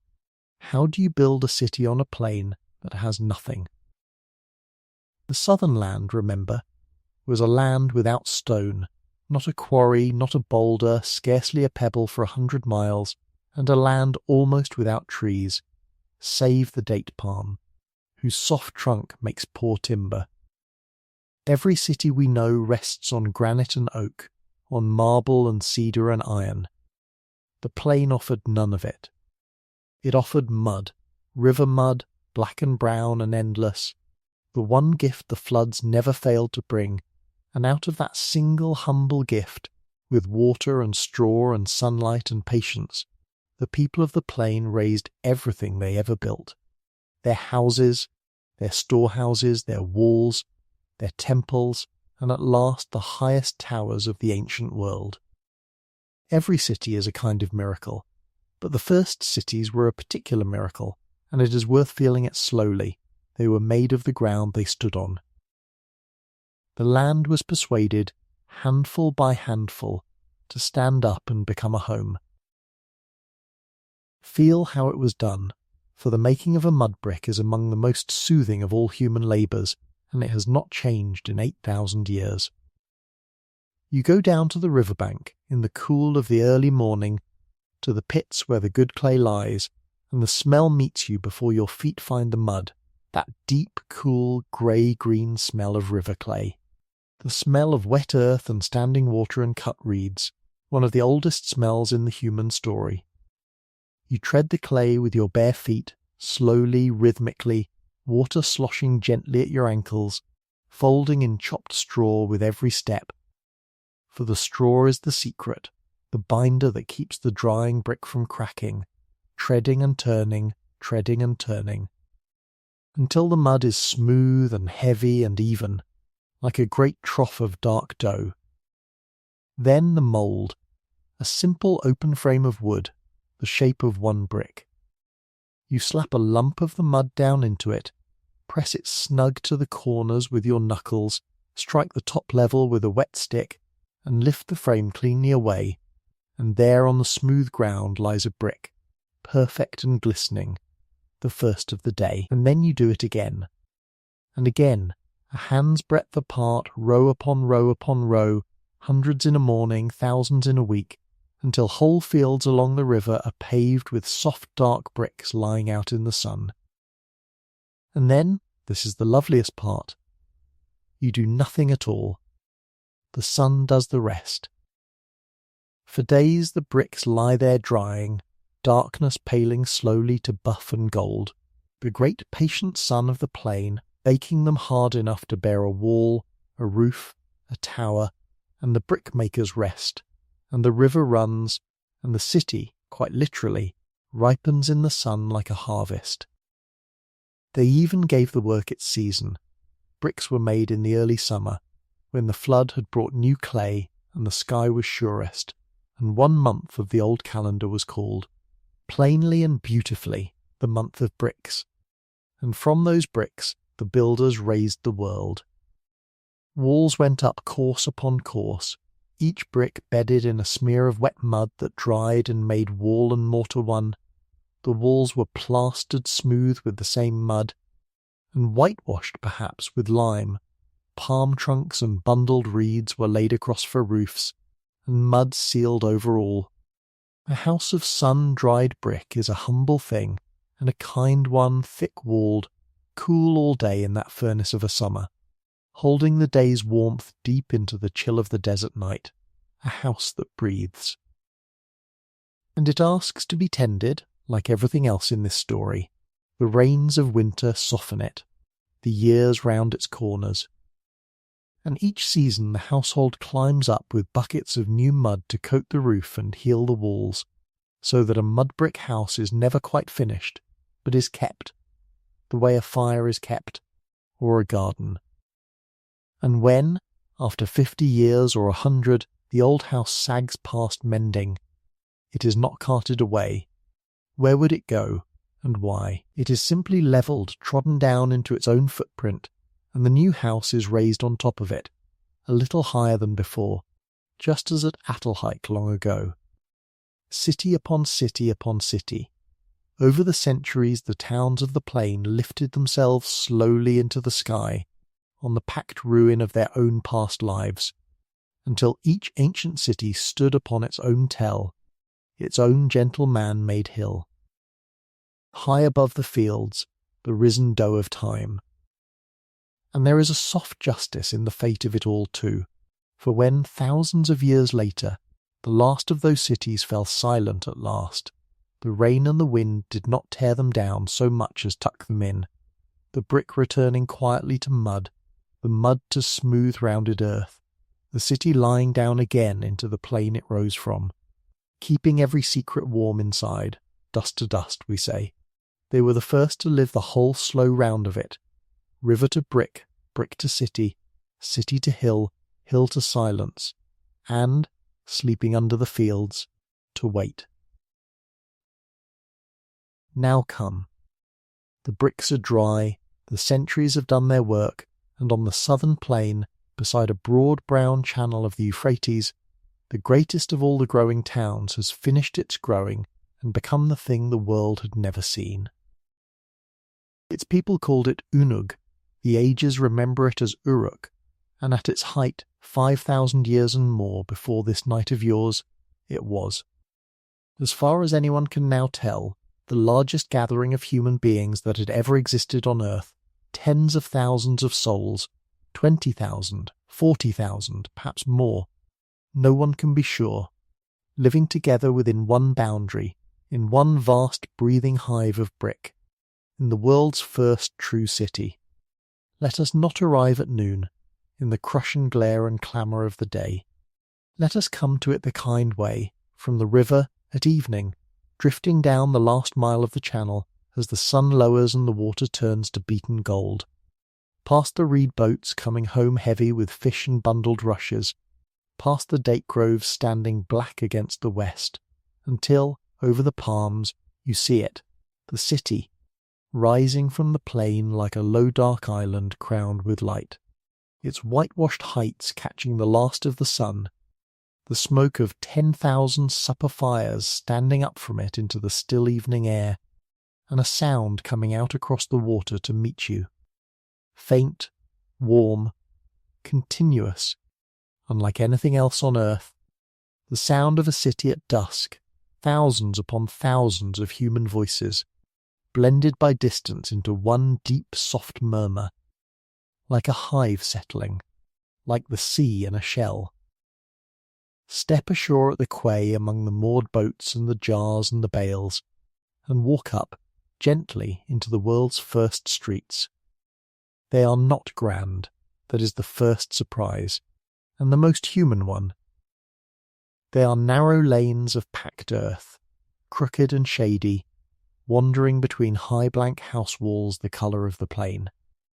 How do you build a city on a plain that has nothing? The southern land, remember, was a land without stone, not a quarry, not a boulder, scarcely a pebble for 100 miles, and a land almost without trees, save the date palm, whose soft trunk makes poor timber. Every city we know rests on granite and oak, on marble and cedar and iron. the plain offered none of it. It offered mud, river mud, black and brown and endless, the one gift the floods never failed to bring, and out of that single humble gift, with water and straw and sunlight and patience, the people of the plain raised everything they ever built. Their houses, their storehouses, their walls, their temples, and at last the highest towers of the ancient world. Every city is a kind of miracle, but the first cities were a particular miracle, and it is worth feeling it slowly. They were made of the ground they stood on. The land was persuaded, handful by handful, to stand up and become a home. Feel how it was done, for the making of a mud brick is among the most soothing of all human labours, and it has not changed in 8,000 years. You go down to the riverbank in the cool of the early morning, to the pits where the good clay lies, and the smell meets you before your feet find the mud, that deep, cool, grey-green smell of river clay. The smell of wet earth and standing water and cut reeds, one of the oldest smells in the human story. You tread the clay with your bare feet, slowly, rhythmically, water sloshing gently at your ankles, folding in chopped straw with every step. For the straw is the secret, the binder that keeps the drying brick from cracking, treading and turning, until the mud is smooth and heavy and even, like a great trough of dark dough. Then the mould, a simple open frame of wood, the shape of one brick. You slap a lump of the mud down into it, press it snug to the corners with your knuckles, strike the top level with a wet stick, and lift the frame cleanly away, and there on the smooth ground lies a brick, perfect and glistening, the first of the day. And then you do it again, and again, a hand's breadth apart, row upon row upon row, hundreds in a morning, thousands in a week, until whole fields along the river are paved with soft dark bricks lying out in the sun. And then, this is the loveliest part, you do nothing at all. The sun does the rest. For days the bricks lie there drying, darkness paling slowly to buff and gold, the great patient sun of the plain baking them hard enough to bear a wall, a roof, a tower, and the brickmakers rest, and the river runs, and the city, quite literally, ripens in the sun like a harvest. They even gave the work its season. Bricks were made in the early summer, when the flood had brought new clay and the sky was surest, and 1 month of the old calendar was called, plainly and beautifully, the month of bricks. And from those bricks the builders raised the world. Walls went up course upon course, each brick bedded in a smear of wet mud that dried and made wall and mortar one. The walls were plastered smooth with the same mud, and whitewashed perhaps with lime. Palm trunks and bundled reeds were laid across for roofs, and mud sealed over all. A house of sun-dried brick is a humble thing, and a kind one, thick-walled, cool all day in that furnace of a summer, holding the day's warmth deep into the chill of the desert night, a house that breathes. And it asks to be tended, like everything else in this story. The rains of winter soften it, the years round its corners. And each season the household climbs up with buckets of new mud to coat the roof and heal the walls, so that a mud brick house is never quite finished, but is kept, the way a fire is kept, or a garden. And when, after 50 years or 100, the old house sags past mending, it is not carted away. Where would it go, and why? It is simply levelled, trodden down into its own footprint, and the new house is raised on top of it, a little higher than before, just as at Catalhoyuk long ago. City upon city upon city. Over the centuries the towns of the plain lifted themselves slowly into the sky, on the packed ruin of their own past lives, until each ancient city stood upon its own tell, its own gentle man-made hill. High above the fields, the risen doe of time. And there is a soft justice in the fate of it all too, for when, thousands of years later, The last of those cities fell silent at last. The rain and the wind did not tear them down so much as tuck them in, the brick returning quietly to mud, the mud to smooth rounded earth, the city lying down again into the plain it rose from, keeping every secret warm inside, dust to dust, we say. They were the first to live the whole slow round of it, river to brick, brick to city, city to hill, hill to silence, and, sleeping under the fields, to wait. Now come. The bricks are dry, the centuries have done their work, and on the southern plain, beside a broad brown channel of the Euphrates, the greatest of all the growing towns has finished its growing and become the thing the world had never seen. Its people called it Unug, the ages remember it as Uruk, and at its height, 5,000 years and more before this night of yours, it was. As far as anyone can now tell, the largest gathering of human beings that had ever existed on earth, tens of thousands of souls, 20,000, 40,000, perhaps more. No one can be sure, living together within one boundary, in one vast breathing hive of brick, in the world's first true city. Let us not arrive at noon, in the crushing glare and clamour of the day. Let us come to it the kind way, from the river, at evening, drifting down the last mile of the channel as the sun lowers and the water turns to beaten gold. Past the reed boats coming home heavy with fish and bundled rushes, past the date groves standing black against the west, until, over the palms, you see it, the city, rising from the plain like a low dark island crowned with light, its whitewashed heights catching the last of the sun, the smoke of 10,000 supper fires standing up from it into the still evening air, and a sound coming out across the water to meet you. Faint, warm, continuous, unlike anything else on earth, the sound of a city at dusk, thousands upon thousands of human voices, blended by distance into one deep soft murmur, like a hive settling, like the sea in a shell. Step ashore at the quay among the moored boats and the jars and the bales, and walk up, gently, into the world's first streets. They are not grand, that is the first surprise, and the most human one. They are narrow lanes of packed earth, crooked and shady, wandering between high blank house walls the colour of the plain,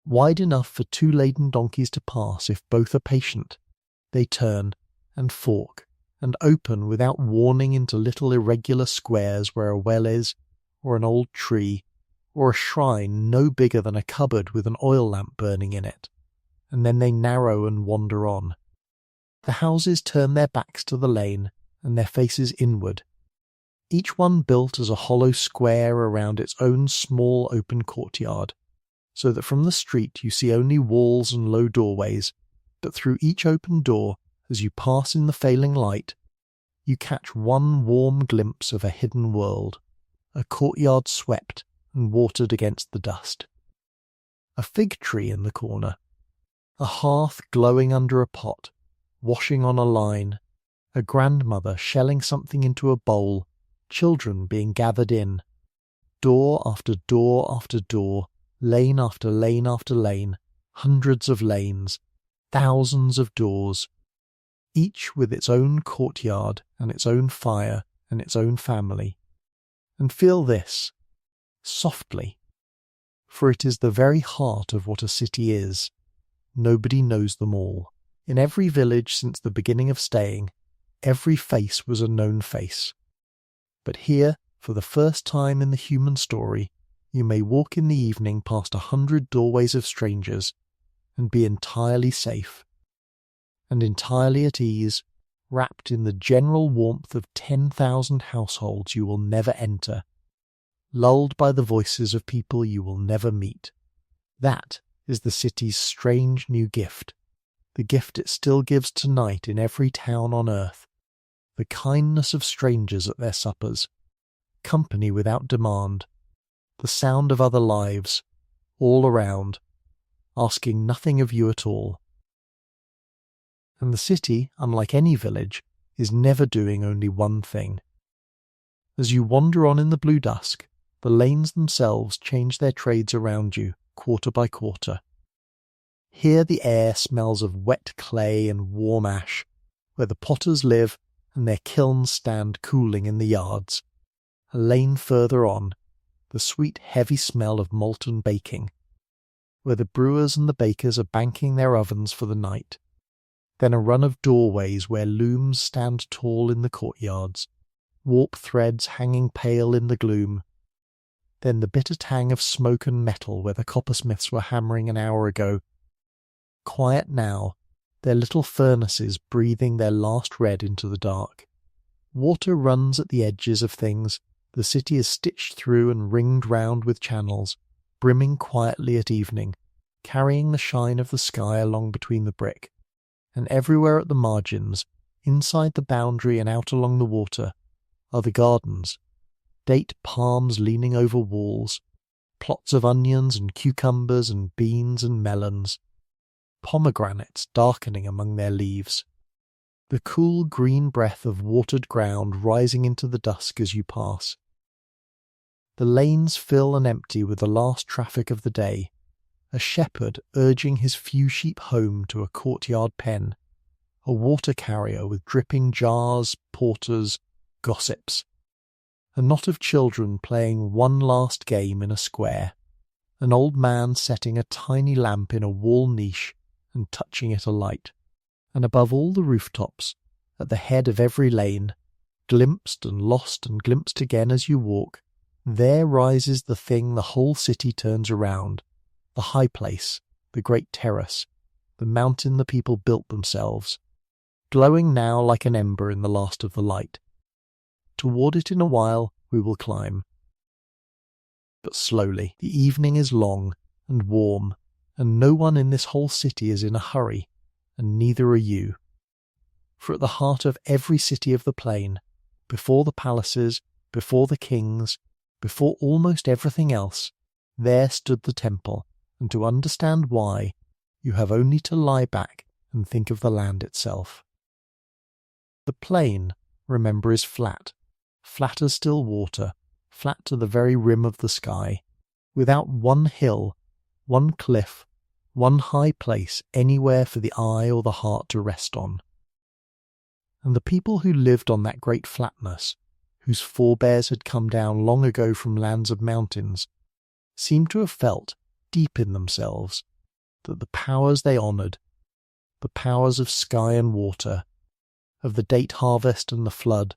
wide enough for 2 laden donkeys to pass if both are patient. They turn, and fork, and open without warning into little irregular squares where a well is, or an old tree, or a shrine no bigger than a cupboard with an oil lamp burning in it, and then they narrow and wander on. The houses turn their backs to the lane, and their faces inward, each one built as a hollow square around its own small open courtyard, so that from the street you see only walls and low doorways, but through each open door, as you pass in the failing light, you catch one warm glimpse of a hidden world, a courtyard swept and watered against the dust. A fig tree in the corner, a hearth glowing under a pot, washing on a line, a grandmother shelling something into a bowl, children being gathered in, door after door after door, lane after lane after lane, hundreds of lanes, thousands of doors, each with its own courtyard and its own fire and its own family. And feel this, softly, for it is the very heart of what a city is. Nobody knows them all. In every village since the beginning of staying, every face was a known face. But here, for the first time in the human story, you may walk in the evening past 100 doorways of strangers and be entirely safe, and entirely at ease, wrapped in the general warmth of 10,000 households you will never enter, lulled by the voices of people you will never meet. That is the city's strange new gift, the gift it still gives tonight in every town on earth, the kindness of strangers at their suppers, company without demand, the sound of other lives, all around, asking nothing of you at all. And the city, unlike any village, is never doing only one thing. As you wander on in the blue dusk, the lanes themselves change their trades around you, quarter by quarter. Here the air smells of wet clay and warm ash, where the potters live and their kilns stand cooling in the yards. A lane further on, the sweet heavy smell of molten baking, where the brewers and the bakers are banking their ovens for the night. Then a run of doorways where looms stand tall in the courtyards, warp threads hanging pale in the gloom. Then the bitter tang of smoke and metal where the coppersmiths were hammering an hour ago. Quiet now, their little furnaces breathing their last red into the dark. Water runs at the edges of things, the city is stitched through and ringed round with channels, brimming quietly at evening, carrying the shine of the sky along between the brick. And everywhere at the margins, inside the boundary and out along the water, are the gardens, date palms leaning over walls, plots of onions and cucumbers and beans and melons, pomegranates darkening among their leaves, the cool green breath of watered ground rising into the dusk as you pass. The lanes fill and empty with the last traffic of the day, a shepherd urging his few sheep home to a courtyard pen, a water carrier with dripping jars, porters, gossips, a knot of children playing one last game in a square, an old man setting a tiny lamp in a wall niche and touching it alight, and above all the rooftops, at the head of every lane, glimpsed and glimpsed again as you walk, there rises the thing the whole city turns around, the high place, the great terrace, the mountain the people built themselves, glowing now like an ember in the last of the light. Toward it in a while we will climb. But slowly, the evening is long and warm, and no one in this whole city is in a hurry, and neither are you. For at the heart of every city of the plain, before the palaces, before the kings, before almost everything else, there stood the temple, and to understand why, you have only to lie back and think of the land itself. The plain, remember, is flat as still water, flat to the very rim of the sky, without one hill, one cliff, one high place anywhere for the eye or the heart to rest on. And the people who lived on that great flatness, whose forebears had come down long ago from lands of mountains, seemed to have felt, deep in themselves, that the powers they honoured, the powers of sky and water, of the date harvest and the flood,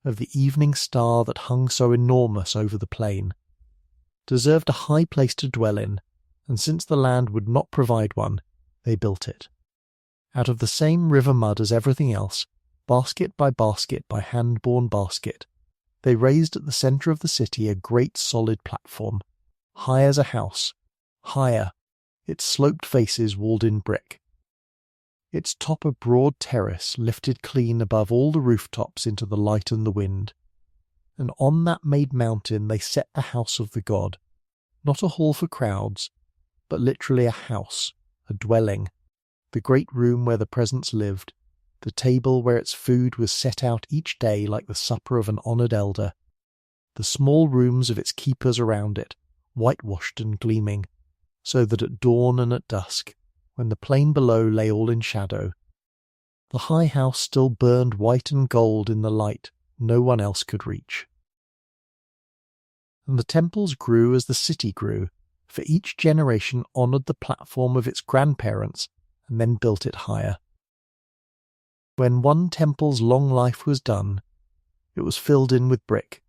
of the evening star that hung so enormous over the plain, deserved a high place to dwell in, and since the land would not provide one, they built it. Out of the same river mud as everything else, basket by hand-borne basket, they raised at the centre of the city a great solid platform, high as a house, higher, its sloped faces walled in brick. Its top a broad terrace lifted clean above all the rooftops into the light and the wind, and on that made mountain they set the house of the god, not a hall for crowds, but literally a house, a dwelling, the great room where the presence lived, the table where its food was set out each day like the supper of an honoured elder, the small rooms of its keepers around it, whitewashed and gleaming, so that at dawn and at dusk, when the plain below lay all in shadow, the high house still burned white and gold in the light no one else could reach. And the temples grew as the city grew, for each generation honoured the platform of its grandparents and then built it higher. When one temple's long life was done, it was filled in with brick,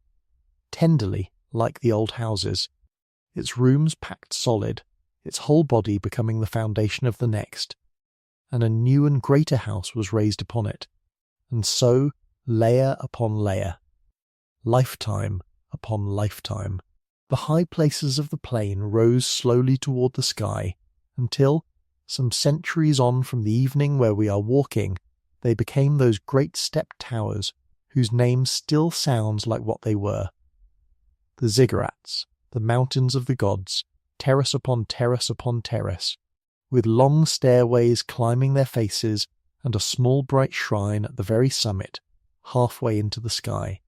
tenderly like the old houses, its rooms packed solid, its whole body becoming the foundation of the next, and a new and greater house was raised upon it, and so layer upon layer, lifetime upon lifetime. The high places of the plain rose slowly toward the sky, until, some centuries on from the evening where we are walking, they became those great stepped towers whose name still sounds like what they were. The ziggurats, the mountains of the gods, terrace upon terrace upon terrace, with long stairways climbing their faces and a small bright shrine at the very summit, halfway into the sky.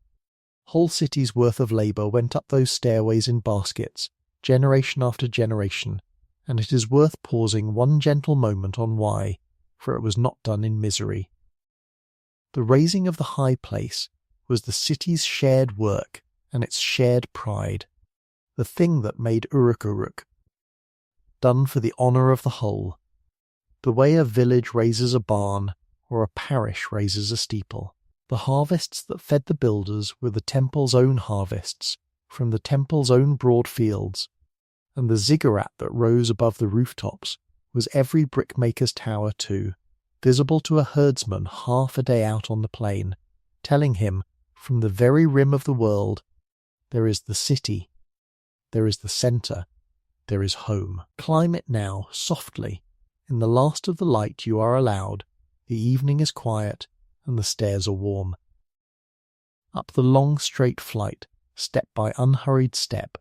Whole cities' worth of labour went up those stairways in baskets, generation after generation, and it is worth pausing one gentle moment on why, for it was not done in misery. The raising of the high place was the city's shared work and its shared pride, the thing that made Uruk, done for the honour of the whole, the way a village raises a barn or a parish raises a steeple. The harvests that fed the builders were the temple's own harvests, from the temple's own broad fields, and the ziggurat that rose above the rooftops was every brickmaker's tower too, visible to a herdsman half a day out on the plain, telling him, from the very rim of the world, there is the city, there is the centre, there is home. Climb it now, softly. In the last of the light you are allowed, the evening is quiet, and the stairs are warm. Up the long straight flight, step by unhurried step,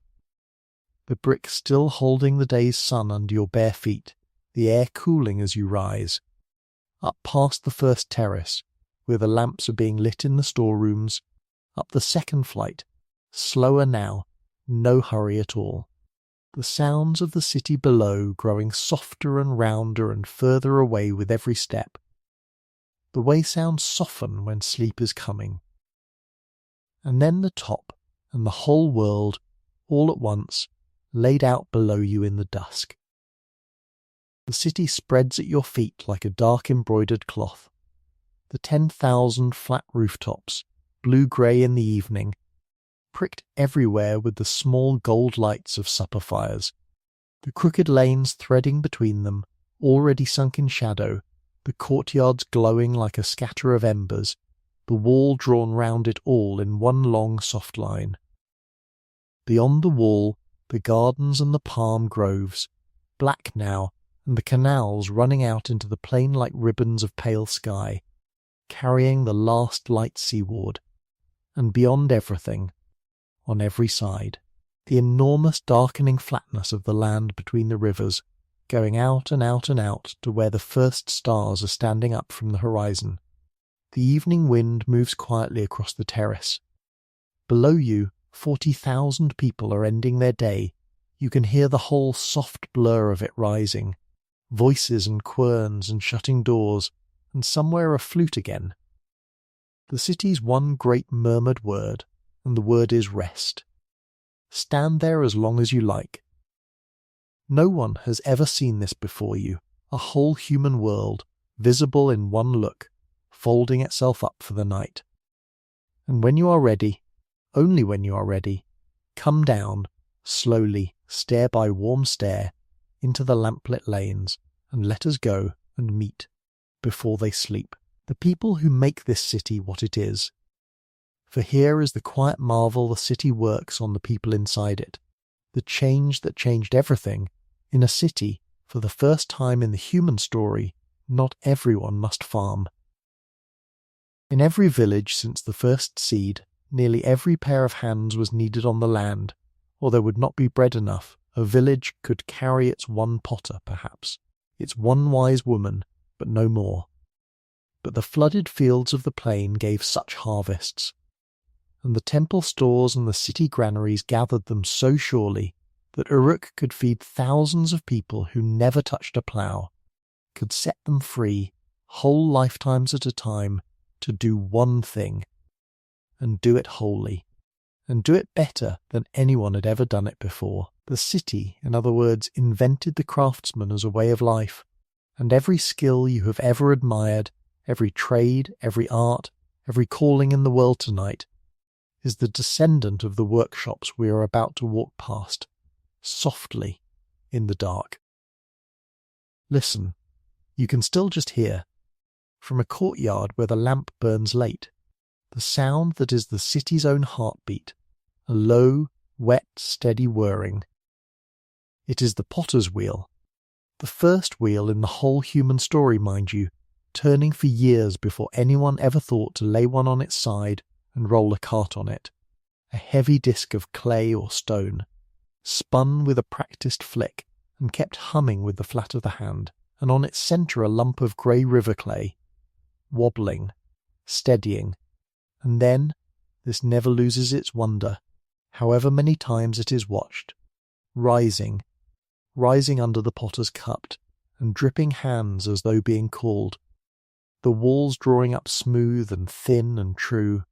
the brick still holding the day's sun under your bare feet, the air cooling as you rise. Up past the first terrace, where the lamps are being lit in the storerooms, up the second flight, slower now, no hurry at all. The sounds of the city below growing softer and rounder and further away with every step. The way sounds soften when sleep is coming. And then the top and the whole world, all at once, laid out below you in the dusk. The city spreads at your feet like a dark embroidered cloth. The 10,000 flat rooftops, blue-grey in the evening, pricked everywhere with the small gold lights of supper fires. The crooked lanes threading between them, already sunk in shadow, the courtyards glowing like a scatter of embers, the wall drawn round it all in one long soft line. Beyond the wall, the gardens and the palm groves, black now, and the canals running out into the plain like ribbons of pale sky, carrying the last light seaward, and beyond everything, on every side, the enormous darkening flatness of the land between the rivers, going out and out and out to where the first stars are standing up from the horizon. The evening wind moves quietly across the terrace. Below you, 40,000 people are ending their day. You can hear the whole soft blur of it rising, voices and querns and shutting doors, and somewhere a flute again. The city's one great murmured word, and the word is rest. Stand there as long as you like. No one has ever seen this before you, a whole human world, visible in one look, folding itself up for the night. And when you are ready, only when you are ready, come down, slowly, stair by warm stair, into the lamplit lanes, and let us go and meet, before they sleep, the people who make this city what it is. For here is the quiet marvel the city works on the people inside it, the change that changed everything. In a city, for the first time in the human story, not everyone must farm. In every village since the first seed, nearly every pair of hands was needed on the land, or there would not be bread enough. A village could carry its one potter, perhaps, its one wise woman, but no more. But the flooded fields of the plain gave such harvests, and the temple stores and the city granaries gathered them so surely, that Uruk could feed thousands of people who never touched a plough, could set them free, whole lifetimes at a time, to do one thing, and do it wholly, and do it better than anyone had ever done it before. The city, in other words, invented the craftsman as a way of life, and every skill you have ever admired, every trade, every art, every calling in the world tonight, is the descendant of the workshops we are about to walk past, softly, in the dark. Listen, you can still just hear, from a courtyard where the lamp burns late, the sound that is the city's own heartbeat, a low, wet, steady whirring. It is the potter's wheel, the first wheel in the whole human story, mind you, turning for years before anyone ever thought to lay one on its side and roll a cart on it, a heavy disc of clay or stone, spun with a practised flick and kept humming with the flat of the hand, and on its centre a lump of grey river clay, wobbling, steadying, and then this never loses its wonder, however many times it is watched, rising under the potter's cupped and dripping hands as though being called, the walls drawing up smooth and thin and true,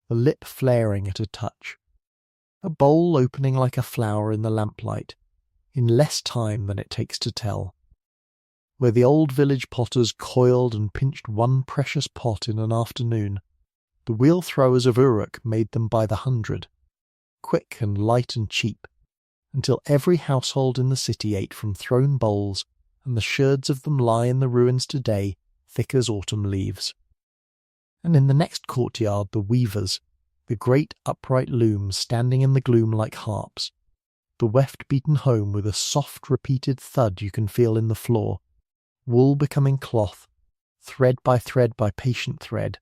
the lip flaring at a touch, a bowl opening like a flower in the lamplight, in less time than it takes to tell. Where the old village potters coiled and pinched one precious pot in an afternoon, the wheel throwers of Uruk made them by the 100, quick and light and cheap, until every household in the city ate from thrown bowls, and the sherds of them lie in the ruins today, thick as autumn leaves. And in the next courtyard the weavers, the great upright looms standing in the gloom like harps, the weft beaten home with a soft repeated thud you can feel in the floor, wool becoming cloth, thread by patient thread.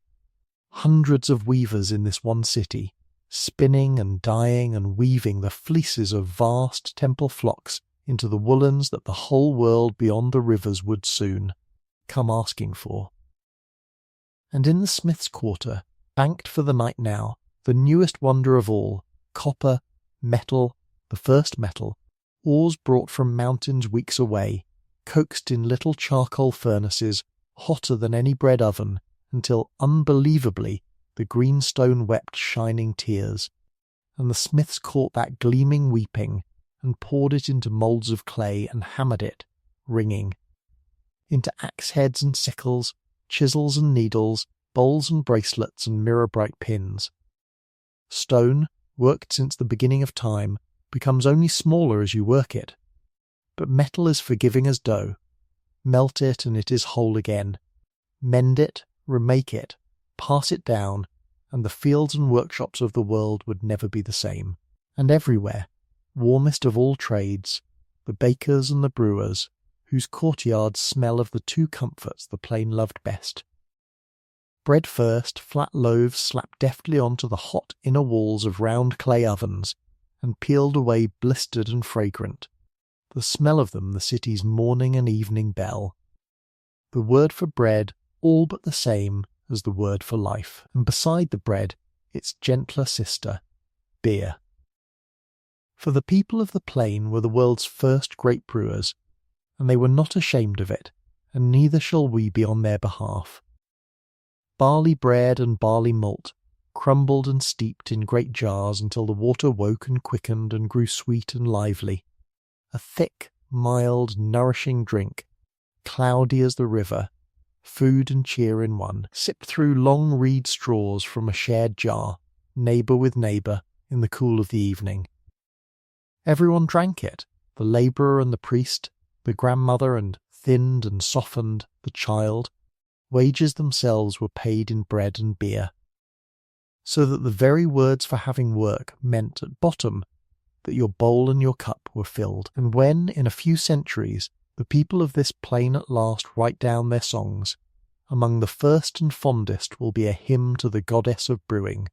Hundreds of weavers in this one city, spinning and dyeing and weaving the fleeces of vast temple flocks into the woolens that the whole world beyond the rivers would soon come asking for. And in the smith's quarter, banked for the night now, the newest wonder of all, copper, metal, the first metal, ores brought from mountains weeks away, coaxed in little charcoal furnaces, hotter than any bread oven, until, unbelievably, the green stone wept shining tears, and the smiths caught that gleaming weeping, and poured it into moulds of clay, and hammered it, ringing, into axe heads and sickles, chisels and needles, bowls and bracelets and mirror-bright pins. Stone, worked since the beginning of time, becomes only smaller as you work it. But metal is forgiving as dough. Melt it and it is whole again. Mend it, remake it, pass it down, and the fields and workshops of the world would never be the same. And everywhere, warmest of all trades, the bakers and the brewers, whose courtyards smell of the two comforts the plain loved best. Bread first, flat loaves slapped deftly onto the hot inner walls of round clay ovens, and peeled away blistered and fragrant, the smell of them the city's morning and evening bell. The word for bread all but the same as the word for life, and beside the bread its gentler sister, beer. For the people of the plain were the world's first great brewers, and they were not ashamed of it, and neither shall we be on their behalf. Barley bread and barley malt, crumbled and steeped in great jars until the water woke and quickened and grew sweet and lively. A thick, mild, nourishing drink, cloudy as the river, food and cheer in one, sipped through long reed straws from a shared jar, neighbour with neighbour, in the cool of the evening. Everyone drank it, the labourer and the priest, the grandmother and thinned and softened, the child. Wages themselves were paid in bread and beer, so that the very words for having work meant at bottom that your bowl and your cup were filled. And when, in a few centuries, the people of this plain at last write down their songs, among the first and fondest will be a hymn to the goddess of brewing,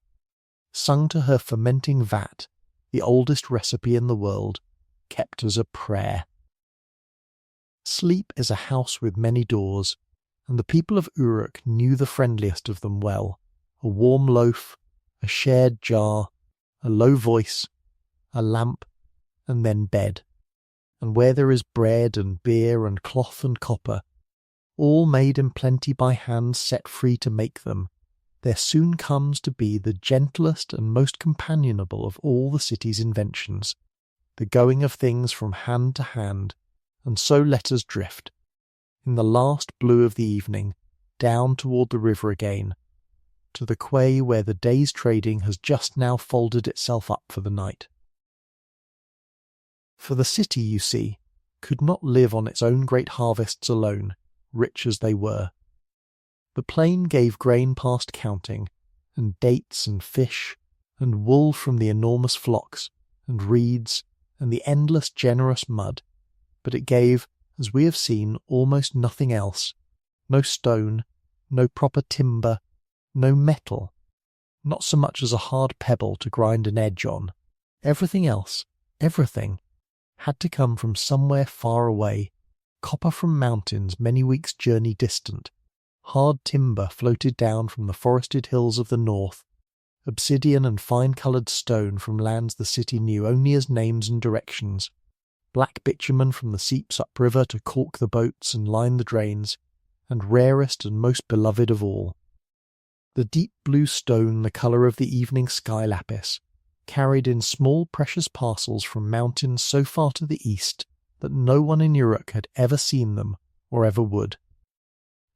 sung to her fermenting vat, the oldest recipe in the world, kept as a prayer. Sleep is a house with many doors, and the people of Uruk knew the friendliest of them well, a warm loaf, a shared jar, a low voice, a lamp, and then bed. And where there is bread and beer and cloth and copper, all made in plenty by hands set free to make them, there soon comes to be the gentlest and most companionable of all the city's inventions, the going of things from hand to hand, and so let us drift, in the last blue of the evening, down toward the river again, to the quay where the day's trading has just now folded itself up for the night. For the city, you see, could not live on its own great harvests alone, rich as they were. The plain gave grain past counting, and dates and fish, and wool from the enormous flocks, and reeds, and the endless generous mud, but it gave, as we have seen, almost nothing else, no stone, no proper timber, no metal, not so much as a hard pebble to grind an edge on. Everything else, everything, had to come from somewhere far away, copper from mountains many weeks' journey distant, hard timber floated down from the forested hills of the north, obsidian and fine-coloured stone from lands the city knew only as names and directions, black bitumen from the seeps upriver to caulk the boats and line the drains, and rarest and most beloved of all, the deep blue stone the colour of the evening sky lapis, carried in small precious parcels from mountains so far to the east that no one in Uruk had ever seen them or ever would,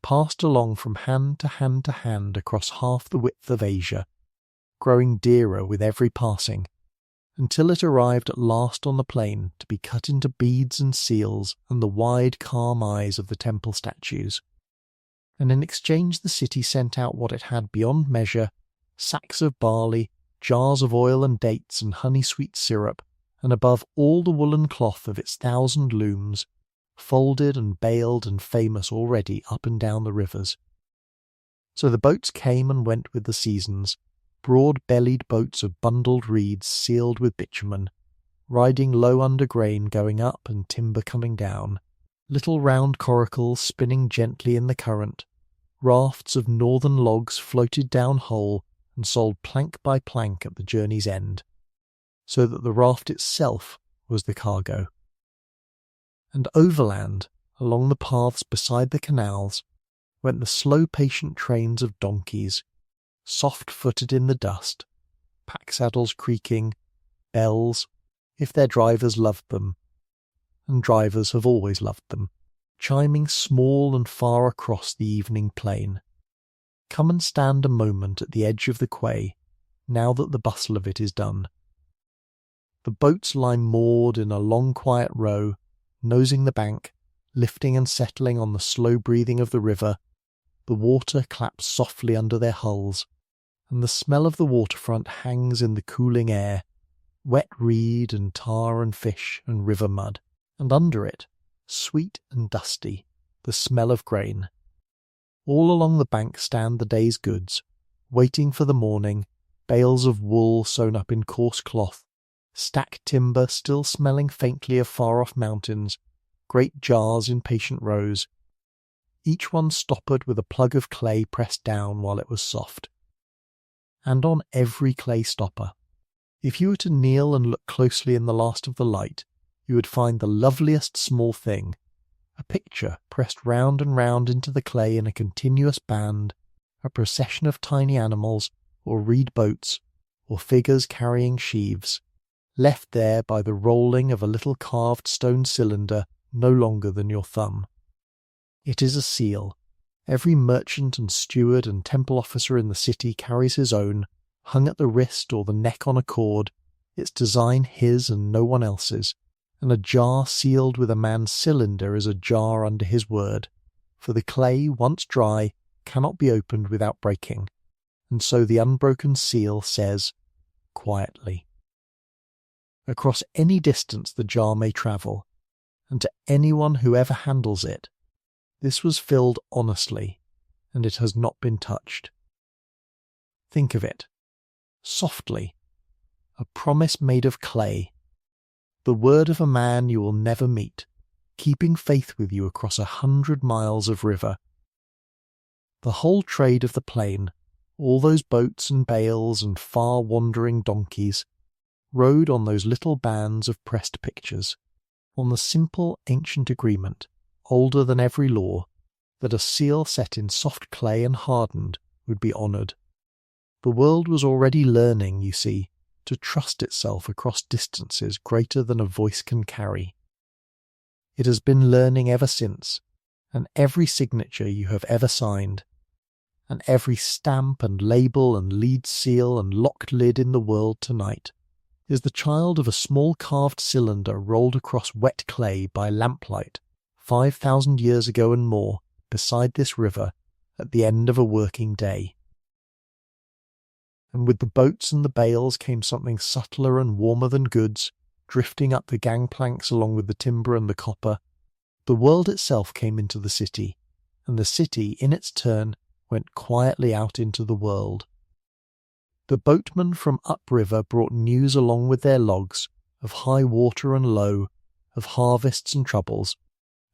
passed along from hand to hand to hand across half the width of Asia, growing dearer with every passing, until it arrived at last on the plain to be cut into beads and seals and the wide calm eyes of the temple statues. And in exchange the city sent out what it had beyond measure, sacks of barley, jars of oil and dates and honey-sweet syrup, and above all the woolen cloth of its 1,000 looms, folded and baled and famous already up and down the rivers. So the boats came and went with the seasons, broad-bellied boats of bundled reeds sealed with bitumen, riding low under grain going up and timber coming down, little round coracles spinning gently in the current, rafts of northern logs floated down whole and sold plank by plank at the journey's end, so that the raft itself was the cargo. And overland, along the paths beside the canals, went the slow patient trains of donkeys, soft-footed in the dust, pack-saddles creaking, bells, if their drivers loved them, and drivers have always loved them, chiming small and far across the evening plain. Come and stand a moment at the edge of the quay, now that the bustle of it is done. The boats lie moored in a long quiet row, nosing the bank, lifting and settling on the slow breathing of the river. The water claps softly under their hulls, and the smell of the waterfront hangs in the cooling air, wet reed and tar and fish and river mud, and under it, sweet and dusty, the smell of grain. All along the bank stand the day's goods, waiting for the morning, bales of wool sewn up in coarse cloth, stacked timber still smelling faintly of far-off mountains, great jars in patient rows, each one stoppered with a plug of clay pressed down while it was soft. And on every clay stopper, if you were to kneel and look closely in the last of the light, you would find the loveliest small thing, a picture pressed round and round into the clay in a continuous band, a procession of tiny animals, or reed boats, or figures carrying sheaves, left there by the rolling of a little carved stone cylinder no longer than your thumb. It is a seal. Every merchant and steward and temple officer in the city carries his own, hung at the wrist or the neck on a cord, its design his and no one else's, and a jar sealed with a man's cylinder is a jar under his word, for the clay, once dry, cannot be opened without breaking, and so the unbroken seal says, quietly. Across any distance the jar may travel, and to anyone who ever handles it, this was filled honestly, and it has not been touched. Think of it, softly, a promise made of clay, the word of a man you will never meet, keeping faith with you across 100 miles of river. The whole trade of the plain, all those boats and bales and far-wandering donkeys, rode on those little bands of pressed pictures, on the simple ancient agreement, older than every law, that a seal set in soft clay and hardened would be honoured. The world was already learning, you see, to trust itself across distances greater than a voice can carry. It has been learning ever since, and every signature you have ever signed, and every stamp and label and lead seal and locked lid in the world tonight, is the child of a small carved cylinder rolled across wet clay by lamplight 5,000 years ago and more, beside this river, at the end of a working day. And with the boats and the bales came something subtler and warmer than goods, drifting up the gangplanks along with the timber and the copper. The world itself came into the city, and the city, in its turn, went quietly out into the world. The boatmen from upriver brought news along with their logs, of high water and low, of harvests and troubles,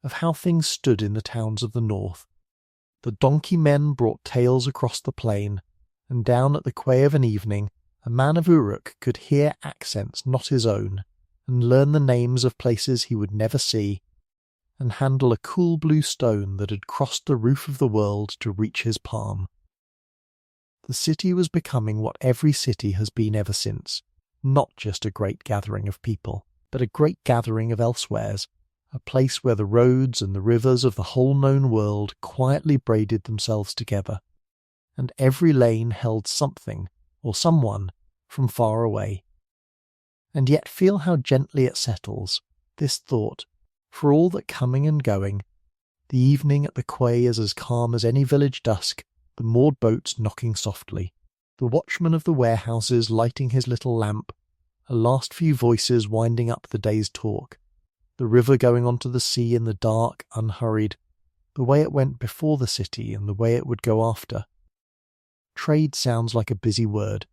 of how things stood in the towns of the north. The donkey men brought tales across the plain, and down at the quay of an evening a man of Uruk could hear accents not his own, and learn the names of places he would never see, and handle a cool blue stone that had crossed the roof of the world to reach his palm. The city was becoming what every city has been ever since, not just a great gathering of people, but a great gathering of elsewheres, a place where the roads and the rivers of the whole known world quietly braided themselves together, and every lane held something, or someone, from far away. And yet feel how gently it settles, this thought, for all that coming and going, the evening at the quay is as calm as any village dusk, the moored boats knocking softly, the watchman of the warehouses lighting his little lamp, a last few voices winding up the day's talk, the river going on to the sea in the dark, unhurried, the way it went before the city and the way it would go after. Trade sounds like a busy word,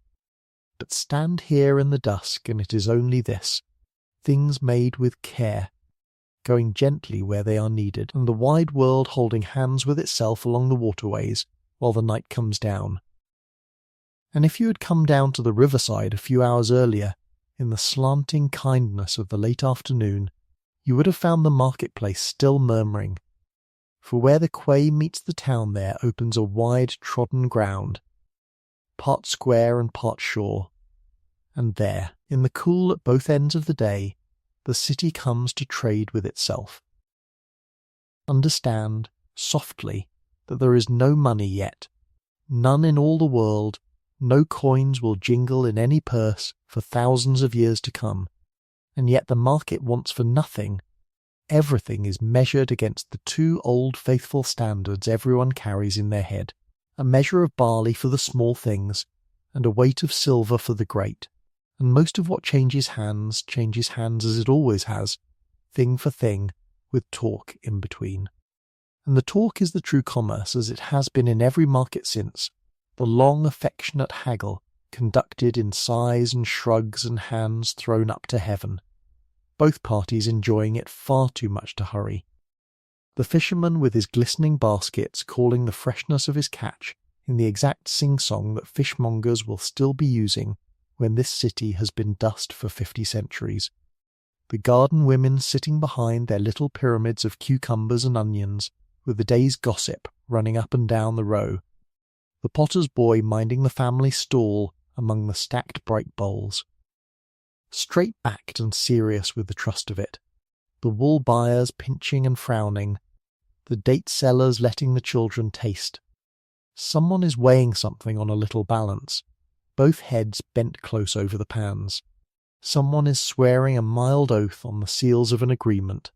but stand here in the dusk and it is only this, things made with care, going gently where they are needed, and the wide world holding hands with itself along the waterways while the night comes down. And if you had come down to the riverside a few hours earlier, in the slanting kindness of the late afternoon, you would have found the marketplace still murmuring, for where the quay meets the town there opens a wide trodden ground, part square and part shore, and there, in the cool at both ends of the day, the city comes to trade with itself. Understand, softly, that there is no money yet, none in all the world, no coins will jingle in any purse for thousands of years to come, and yet the market wants for nothing. Everything is measured against the two old faithful standards everyone carries in their head, a measure of barley for the small things, and a weight of silver for the great. And most of what changes hands as it always has, thing for thing, with talk in between. And the talk is the true commerce as it has been in every market since, the long affectionate haggle conducted in sighs and shrugs and hands thrown up to heaven, both parties enjoying it far too much to hurry. The fisherman with his glistening baskets calling the freshness of his catch in the exact sing-song that fishmongers will still be using when this city has been dust for 50 centuries. The garden women sitting behind their little pyramids of cucumbers and onions, with the day's gossip running up and down the row. The potter's boy minding the family stall among the stacked bright bowls. Straight-backed and serious with the trust of it. The wool buyers pinching and frowning. The date sellers letting the children taste. Someone is weighing something on a little balance, both heads bent close over the pans. Someone is swearing a mild oath on the seals of an agreement,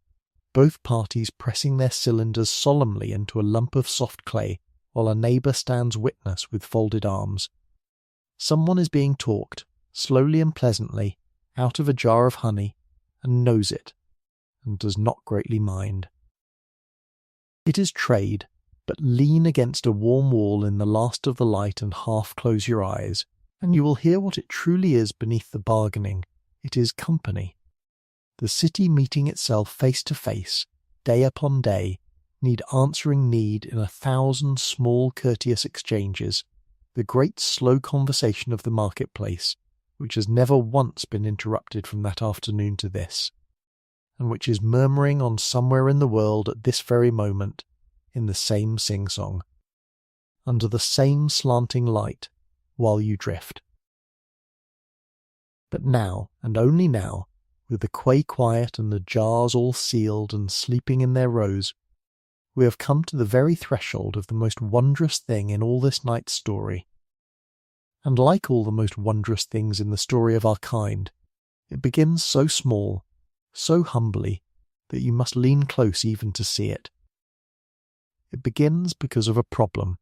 both parties pressing their cylinders solemnly into a lump of soft clay, while a neighbour stands witness with folded arms. Someone is being talked, slowly and pleasantly, out of a jar of honey, and knows it, and does not greatly mind. It is trade, but lean against a warm wall in the last of the light and half close your eyes, and you will hear what it truly is beneath the bargaining. It is company. The city meeting itself face to face, day upon day, need answering need in 1,000 small courteous exchanges, the great slow conversation of the marketplace, which has never once been interrupted from that afternoon to this, and which is murmuring on somewhere in the world at this very moment, in the same sing-song, under the same slanting light, while you drift. But now, and only now, with the quay quiet and the jars all sealed and sleeping in their rows, we have come to the very threshold of the most wondrous thing in all this night's story. And like all the most wondrous things in the story of our kind, it begins so small, so humbly, that you must lean close even to see it. It begins because of a problem,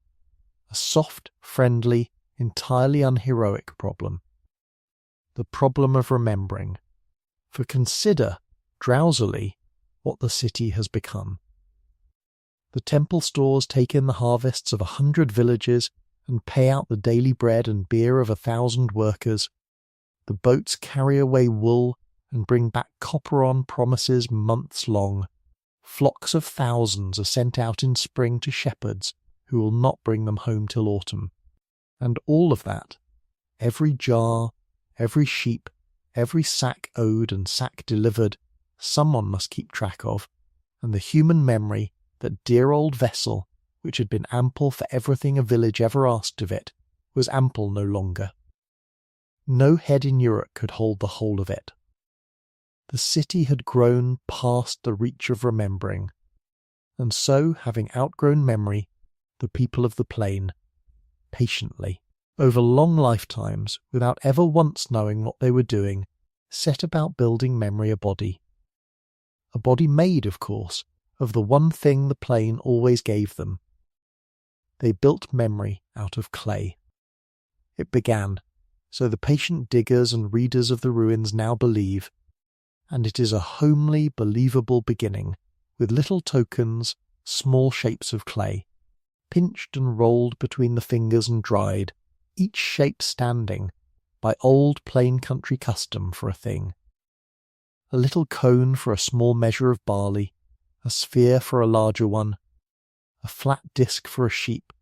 a soft, friendly, entirely unheroic problem. The problem of remembering. For consider, drowsily, what the city has become. The temple stores take in the harvests of 100 villages and pay out the daily bread and beer of 1,000 workers. The boats carry away wool and bring back copper on promises months long. Flocks of thousands are sent out in spring to shepherds who will not bring them home till autumn. And all of that, every jar, every sheep, every sack owed and sack delivered, someone must keep track of, and the human memory, that dear old vessel, which had been ample for everything a village ever asked of it, was ample no longer. No head in Uruk could hold the whole of it. The city had grown past the reach of remembering, and so, having outgrown memory, the people of the plain, patiently, over long lifetimes, without ever once knowing what they were doing, set about building memory a body made, of course, of the one thing the plain always gave them. They built memory out of clay. It began, so the patient diggers and readers of the ruins now believe, and it is a homely, believable beginning, with little tokens, small shapes of clay, pinched and rolled between the fingers and dried, each shape standing, by old plain country custom for a thing. A little cone for a small measure of barley, a sphere for a larger one, a flat disc for a sheep,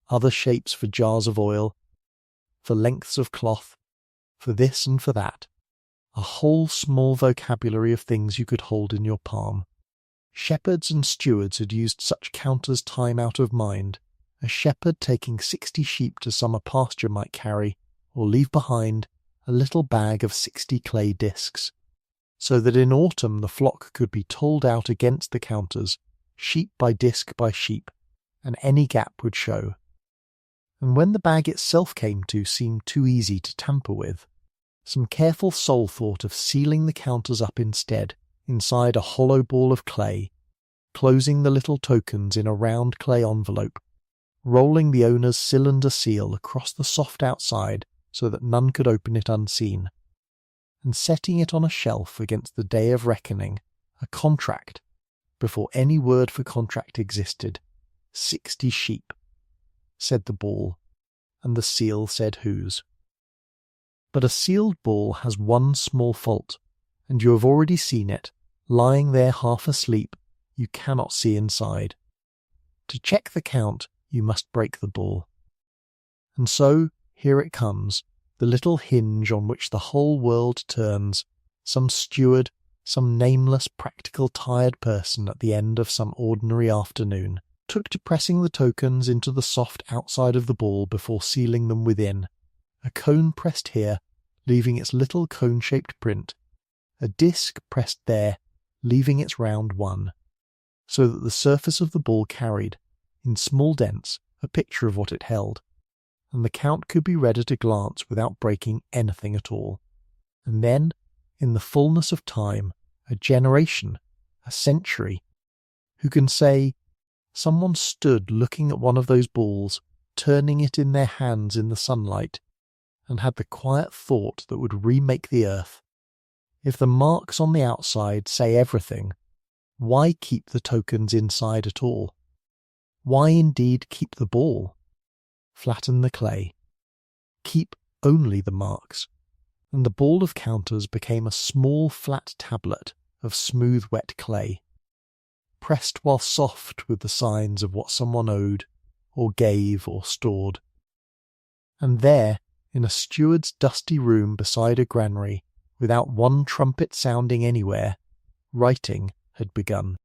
other shapes for jars of oil, for lengths of cloth, for this and for that, a whole small vocabulary of things you could hold in your palm. Shepherds and stewards had used such counters time out of mind, a shepherd taking 60 sheep to summer pasture might carry, or leave behind, a little bag of 60 clay discs, so that in autumn the flock could be told out against the counters, sheep by disc by sheep, and any gap would show. And when the bag itself came to seem too easy to tamper with, some careful soul thought of sealing the counters up instead, inside a hollow ball of clay, closing the little tokens in a round clay envelope, rolling the owner's cylinder seal across the soft outside so that none could open it unseen, and setting it on a shelf against the day of reckoning, a contract, before any word for contract existed, 60 sheep, said the ball, and the seal said whose. But a sealed ball has one small fault, and you have already seen it, lying there half asleep, you cannot see inside. To check the count, you must break the ball. And so, here it comes, the little hinge on which the whole world turns, some steward, some nameless, practical, tired person at the end of some ordinary afternoon, took to pressing the tokens into the soft outside of the ball before sealing them within, a cone pressed here, leaving its little cone-shaped print, a disc pressed there, leaving its round one, so that the surface of the ball carried, in small dents, a picture of what it held, and the count could be read at a glance without breaking anything at all. And then, in the fullness of time, a generation, a century, who can say, someone stood looking at one of those balls, turning it in their hands in the sunlight, and had the quiet thought that would remake the earth. If the marks on the outside say everything, why keep the tokens inside at all? Why indeed keep the ball? Flatten the clay. Keep only the marks, and the ball of counters became a small flat tablet of smooth wet clay, pressed while soft with the signs of what someone owed, or gave, or stored. And there, in a steward's dusty room beside a granary, without one trumpet sounding anywhere, writing had begun.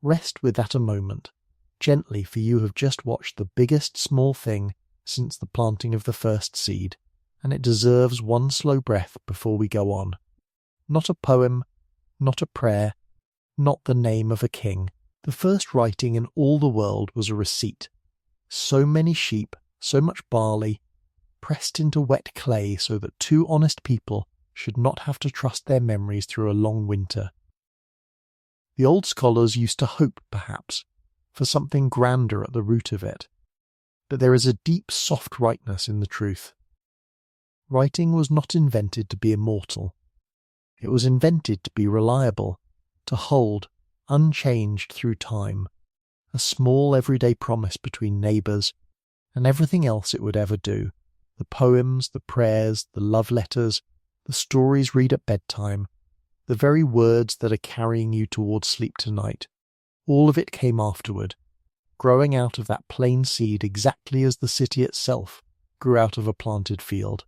Rest with that a moment, gently, for you have just watched the biggest small thing since the planting of the first seed, and it deserves one slow breath before we go on. Not a poem, not a prayer, not the name of a king. The first writing in all the world was a receipt. So many sheep, so much barley, pressed into wet clay so that two honest people should not have to trust their memories through a long winter. The old scholars used to hope, perhaps, for something grander at the root of it, but there is a deep soft rightness in the truth. Writing was not invented to be immortal. It was invented to be reliable, to hold, unchanged through time, a small everyday promise between neighbours, and everything else it would ever do, the poems, the prayers, the love letters, the stories read at bedtime, the very words that are carrying you towards sleep tonight, all of it came afterward, growing out of that plain seed exactly as the city itself grew out of a planted field.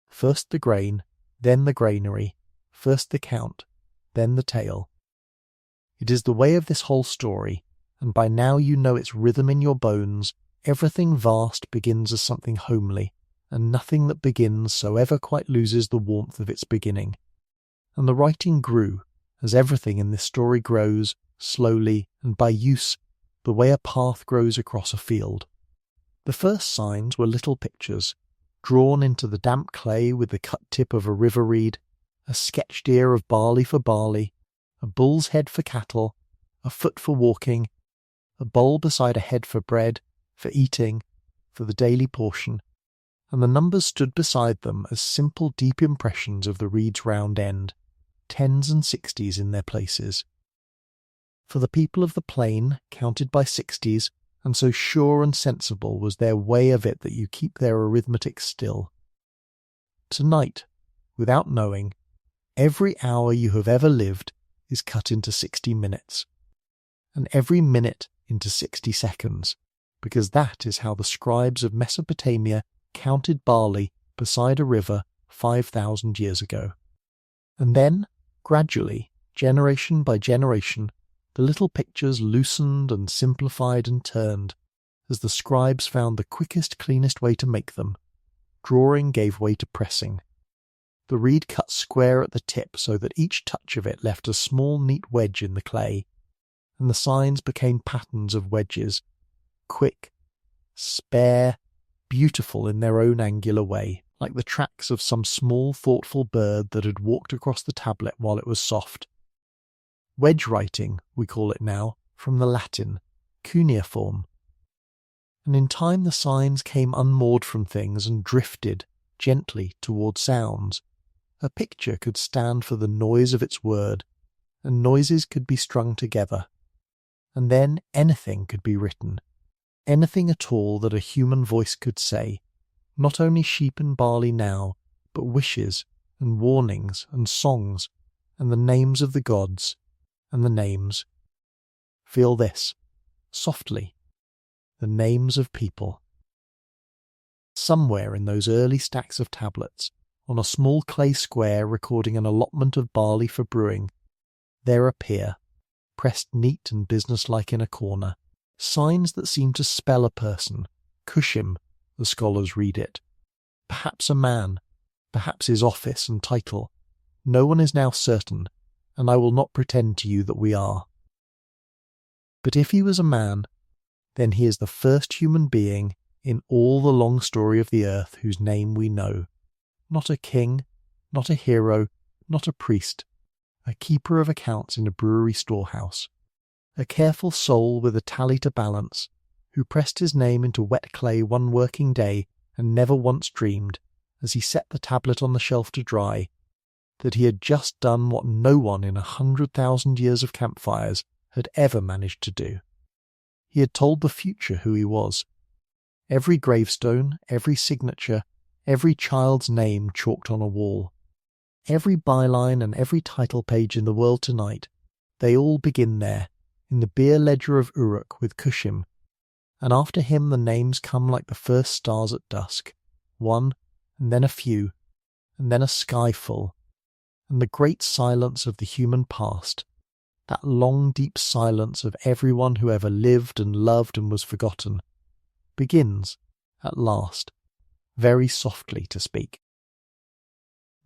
First the grain, then the granary, first the count, then the tale. It is the way of this whole story, and by now you know its rhythm in your bones. Everything vast begins as something homely, and nothing that begins so ever quite loses the warmth of its beginning. And the writing grew, as everything in this story grows, slowly and by use, the way a path grows across a field. The first signs were little pictures, drawn into the damp clay with the cut tip of a river reed, a sketched ear of barley for barley, a bull's head for cattle, a foot for walking, a bowl beside a head for bread, for eating, for the daily portion, and the numbers stood beside them as simple deep impressions of the reed's round end, 10s and 60s in their places. For the people of the plain counted by 60s, and so sure and sensible was their way of it that you keep their arithmetic still. Tonight, without knowing, every hour you have ever lived is cut into 60 minutes, and every minute into 60 seconds, because that is how the scribes of Mesopotamia counted barley beside a river 5,000 years ago. And then, gradually, generation by generation, the little pictures loosened and simplified and turned, as the scribes found the quickest, cleanest way to make them. Drawing gave way to pressing. The reed cut square at the tip so that each touch of it left a small neat wedge in the clay, and the signs became patterns of wedges, quick, spare, beautiful in their own angular way, like the tracks of some small thoughtful bird that had walked across the tablet while it was soft. Wedge writing, we call it now, from the Latin, cuneiform. And in time the signs came unmoored from things and drifted, gently, toward sounds. A picture could stand for the noise of its word, and noises could be strung together. And then anything could be written, anything at all that a human voice could say, not only sheep and barley now, but wishes, and warnings, and songs, and the names of the gods, and the names. Feel this, softly, the names of people. Somewhere in those early stacks of tablets, on a small clay square recording an allotment of barley for brewing, there appear, pressed neat and businesslike in a corner, signs that seem to spell a person, Cushim, the scholars read it. Perhaps a man, perhaps his office and title. No one is now certain, and I will not pretend to you that we are. But if he was a man, then he is the first human being in all the long story of the earth whose name we know. Not a king, not a hero, not a priest, a keeper of accounts in a brewery storehouse, a careful soul with a tally to balance, who pressed his name into wet clay one working day and never once dreamed, as he set the tablet on the shelf to dry, that he had just done what no one in 100,000 years of campfires had ever managed to do. He had told the future who he was. Every gravestone, every signature, every child's name chalked on a wall, every byline and every title page in the world tonight, they all begin there, in the beer ledger of Uruk with Cushim, and after him the names come like the first stars at dusk, one, and then a few, and then a sky full, and the great silence of the human past, that long deep silence of everyone who ever lived and loved and was forgotten, begins, at last, very softly to speak.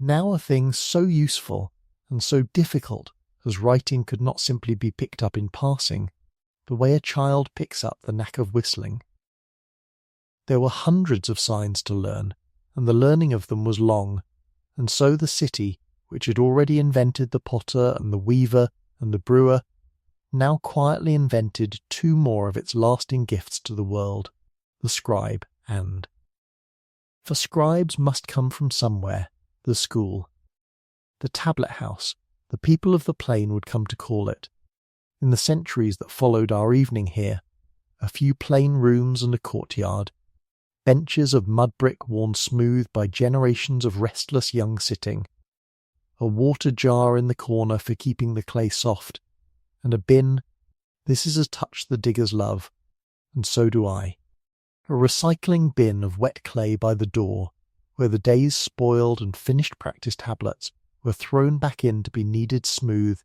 Now a thing so useful and so difficult as writing could not simply be picked up in passing, the way a child picks up the knack of whistling. There were hundreds of signs to learn, and the learning of them was long, and so the city, which had already invented the potter and the weaver and the brewer, now quietly invented two more of its lasting gifts to the world, the scribe and. For scribes must come from somewhere, the school. The tablet house, the people of the plain would come to call it. In the centuries that followed our evening here, a few plain rooms and a courtyard, benches of mud brick worn smooth by generations of restless young sitting, a water jar in the corner for keeping the clay soft, and a bin, this is a touch the diggers love, and so do I. A recycling bin of wet clay by the door, where the day's spoiled and finished practice tablets were thrown back in to be kneaded smooth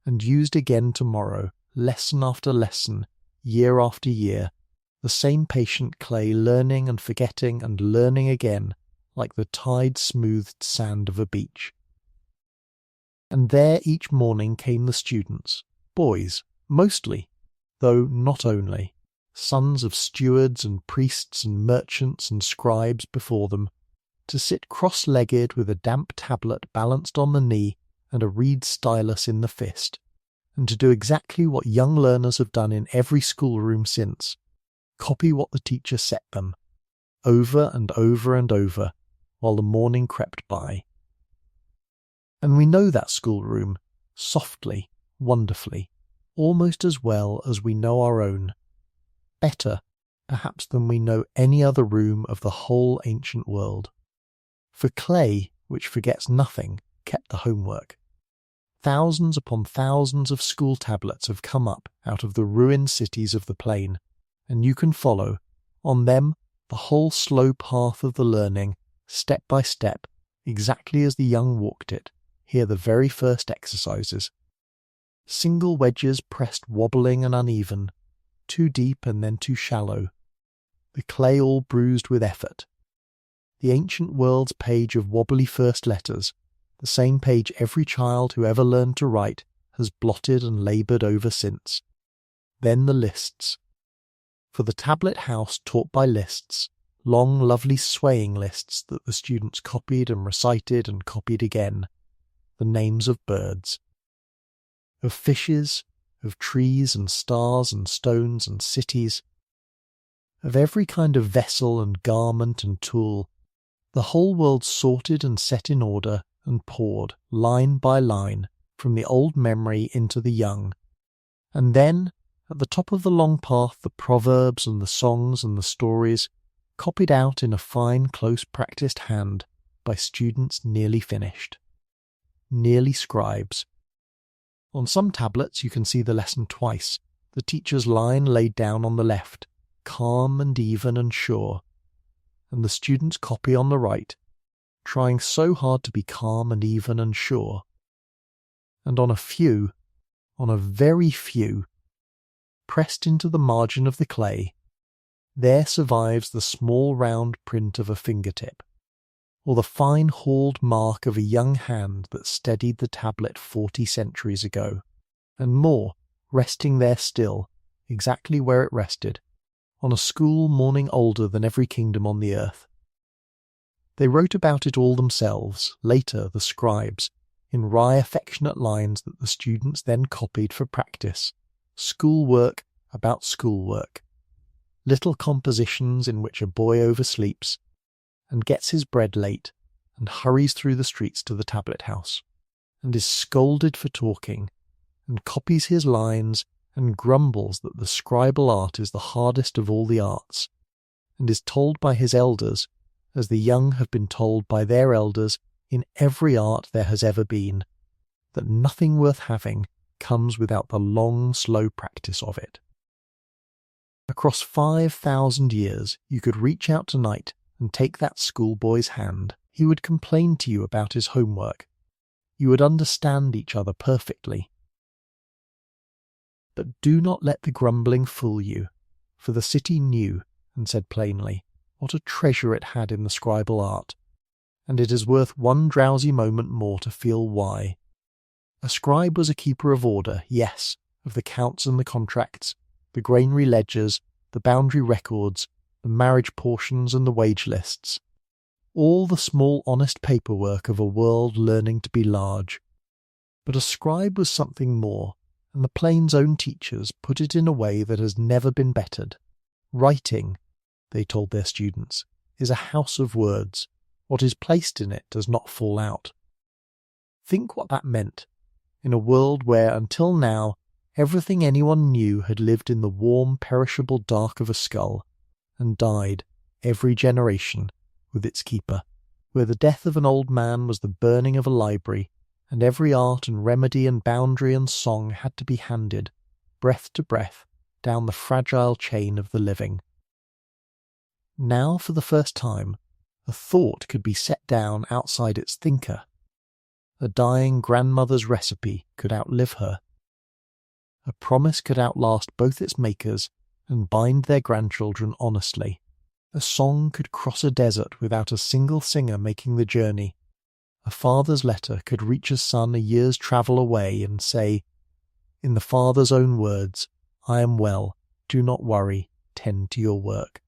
and used again tomorrow, lesson after lesson, year after year, the same patient clay learning and forgetting and learning again, like the tide-smoothed sand of a beach. And there each morning came the students, boys, mostly, though not only, sons of stewards and priests and merchants and scribes before them, to sit cross-legged with a damp tablet balanced on the knee and a reed stylus in the fist, and to do exactly what young learners have done in every schoolroom since, copy what the teacher set them, over and over and over, while the morning crept by. And we know that schoolroom, softly, wonderfully, almost as well as we know our own, better, perhaps, than we know any other room of the whole ancient world. For clay, which forgets nothing, kept the homework. Thousands upon thousands of school tablets have come up out of the ruined cities of the plain, and you can follow, on them, the whole slow path of the learning, step by step, exactly as the young walked it, hear the very first exercises. Single wedges pressed wobbling and uneven, too deep and then too shallow, the clay all bruised with effort. The ancient world's page of wobbly first letters, the same page every child who ever learned to write has blotted and laboured over since. Then the lists. For the tablet house taught by lists, long lovely swaying lists that the students copied and recited and copied again, the names of birds, of fishes, of trees and stars and stones and cities, of every kind of vessel and garment and tool, the whole world sorted and set in order and poured, line by line, from the old memory into the young. And then, at the top of the long path, the proverbs and the songs and the stories, copied out in a fine, close-practised hand by students nearly finished. Nearly scribes. On some tablets you can see the lesson twice, the teacher's line laid down on the left, calm and even and sure, and the student's copy on the right, trying so hard to be calm and even and sure. And on a very few, pressed into the margin of the clay, there survives the small round print of a fingertip, or the fine hauled mark of a young hand that steadied the tablet 40 centuries ago, and more, resting there still, exactly where it rested, on a school morning older than every kingdom on the earth. They wrote about it all themselves, later the scribes, in wry affectionate lines that the students then copied for practice, schoolwork about schoolwork, little compositions in which a boy oversleeps, and gets his bread late, and hurries through the streets to the tablet house, and is scolded for talking, and copies his lines, and grumbles that the scribal art is the hardest of all the arts, and is told by his elders, as the young have been told by their elders in every art there has ever been, that nothing worth having comes without the long, slow practice of it. Across 5,000 years you could reach out tonight and take that schoolboy's hand. He would complain to you about his homework. You would understand each other perfectly. But do not let the grumbling fool you, for the city knew, and said plainly, what a treasure it had in the scribal art, and it is worth one drowsy moment more to feel why. A scribe was a keeper of order, yes, of the counts and the contracts, the granary ledgers, the boundary records, the marriage portions and the wage lists, all the small honest paperwork of a world learning to be large. But a scribe was something more, and the plain's own teachers put it in a way that has never been bettered. Writing, they told their students, is a house of words. What is placed in it does not fall out. Think what that meant, in a world where, until now, everything anyone knew had lived in the warm, perishable dark of a skull, and died, every generation, with its keeper, where the death of an old man was the burning of a library, and every art and remedy and boundary and song had to be handed, breath to breath, down the fragile chain of the living. Now, for the first time, a thought could be set down outside its thinker. A dying grandmother's recipe could outlive her. A promise could outlast both its makers and bind their grandchildren honestly. A song could cross a desert without a single singer making the journey. A father's letter could reach a son a year's travel away and say, in the father's own words, I am well, do not worry, tend to your work.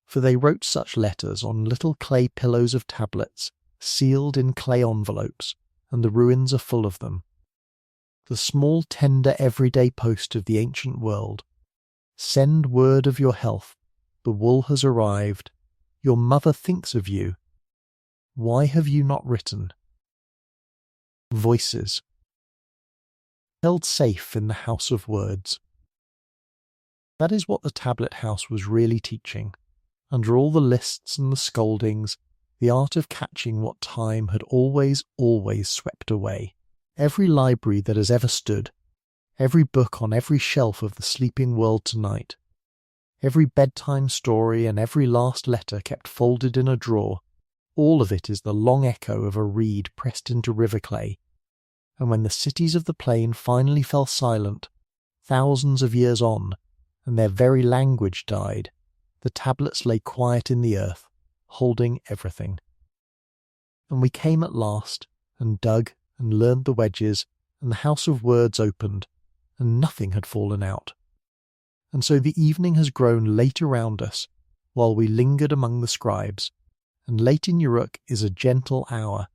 For they wrote such letters on little clay pillows of tablets, sealed in clay envelopes, and the ruins are full of them. The small, tender, everyday post of the ancient world. Send word of your health. The wool has arrived. Your mother thinks of you. Why have you not written? Voices. Held safe in the house of words. That is what the tablet house was really teaching. Under all the lists and the scoldings, the art of catching what time had always swept away. Every library that has ever stood, every book on every shelf of the sleeping world tonight, every bedtime story and every last letter kept folded in a drawer, all of it is the long echo of a reed pressed into river clay. And when the cities of the plain finally fell silent, thousands of years on, and their very language died, the tablets lay quiet in the earth, holding everything. And we came at last, and dug, and learned the wedges, and the house of words opened, and nothing had fallen out. And so the evening has grown late around us, while we lingered among the scribes, and late in Uruk is a gentle hour,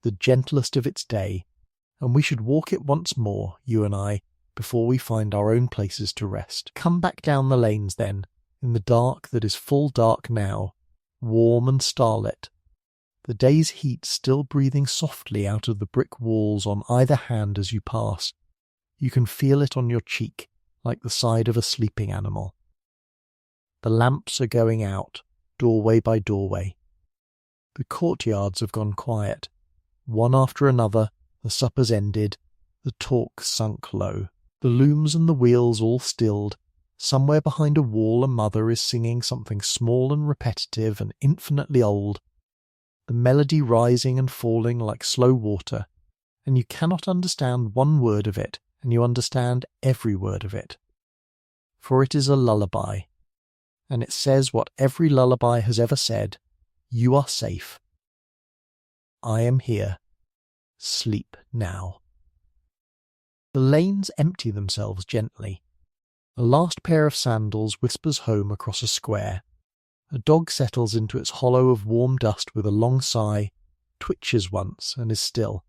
the gentlest of its day, and we should walk it once more, you and I, before we find our own places to rest. Come back down the lanes then, in the dark that is full dark now, warm and starlit, the day's heat still breathing softly out of the brick walls on either hand as you pass. You can feel it on your cheek, like the side of a sleeping animal. The lamps are going out, doorway by doorway. The courtyards have gone quiet. One after another, the supper's ended, the talk sunk low. The looms and the wheels all stilled. Somewhere behind a wall a mother is singing something small and repetitive and infinitely old, the melody rising and falling like slow water, and you cannot understand one word of it, and you understand every word of it. For it is a lullaby, and it says what every lullaby has ever said, you are safe. I am here. Sleep now. The lanes empty themselves gently. A last pair of sandals whispers home across a square. A dog settles into its hollow of warm dust with a long sigh, twitches once and is still.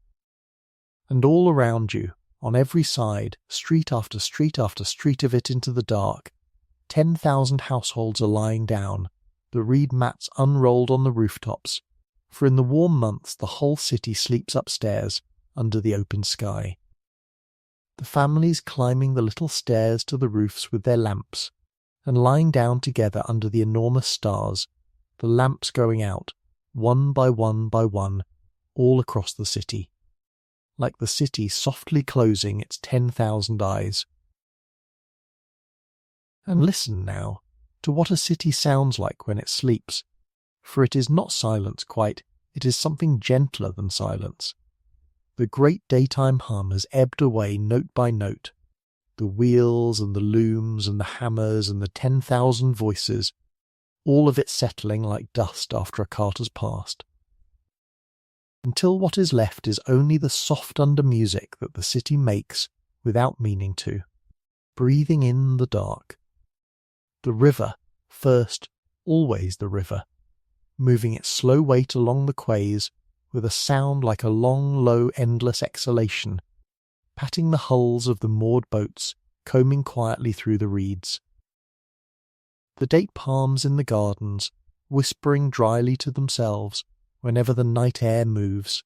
And all around you, on every side, street after street after street of it into the dark, 10,000 households are lying down, the reed mats unrolled on the rooftops, for in the warm months the whole city sleeps upstairs, under the open sky. The families climbing the little stairs to the roofs with their lamps, and lying down together under the enormous stars, the lamps going out, one by one by one, all across the city, like the city softly closing its 10,000 eyes. And listen now to what a city sounds like when it sleeps, for it is not silence quite, it is something gentler than silence. The great daytime hum has ebbed away note by note, the wheels and the looms and the hammers and the 10,000 voices, all of it settling like dust after a cart has passed. Until what is left is only the soft under music that the city makes without meaning to, breathing in the dark. The river, first, always the river, moving its slow weight along the quays with a sound like a long, low, endless exhalation, patting the hulls of the moored boats, combing quietly through the reeds. The date palms in the gardens, whispering dryly to themselves whenever the night air moves,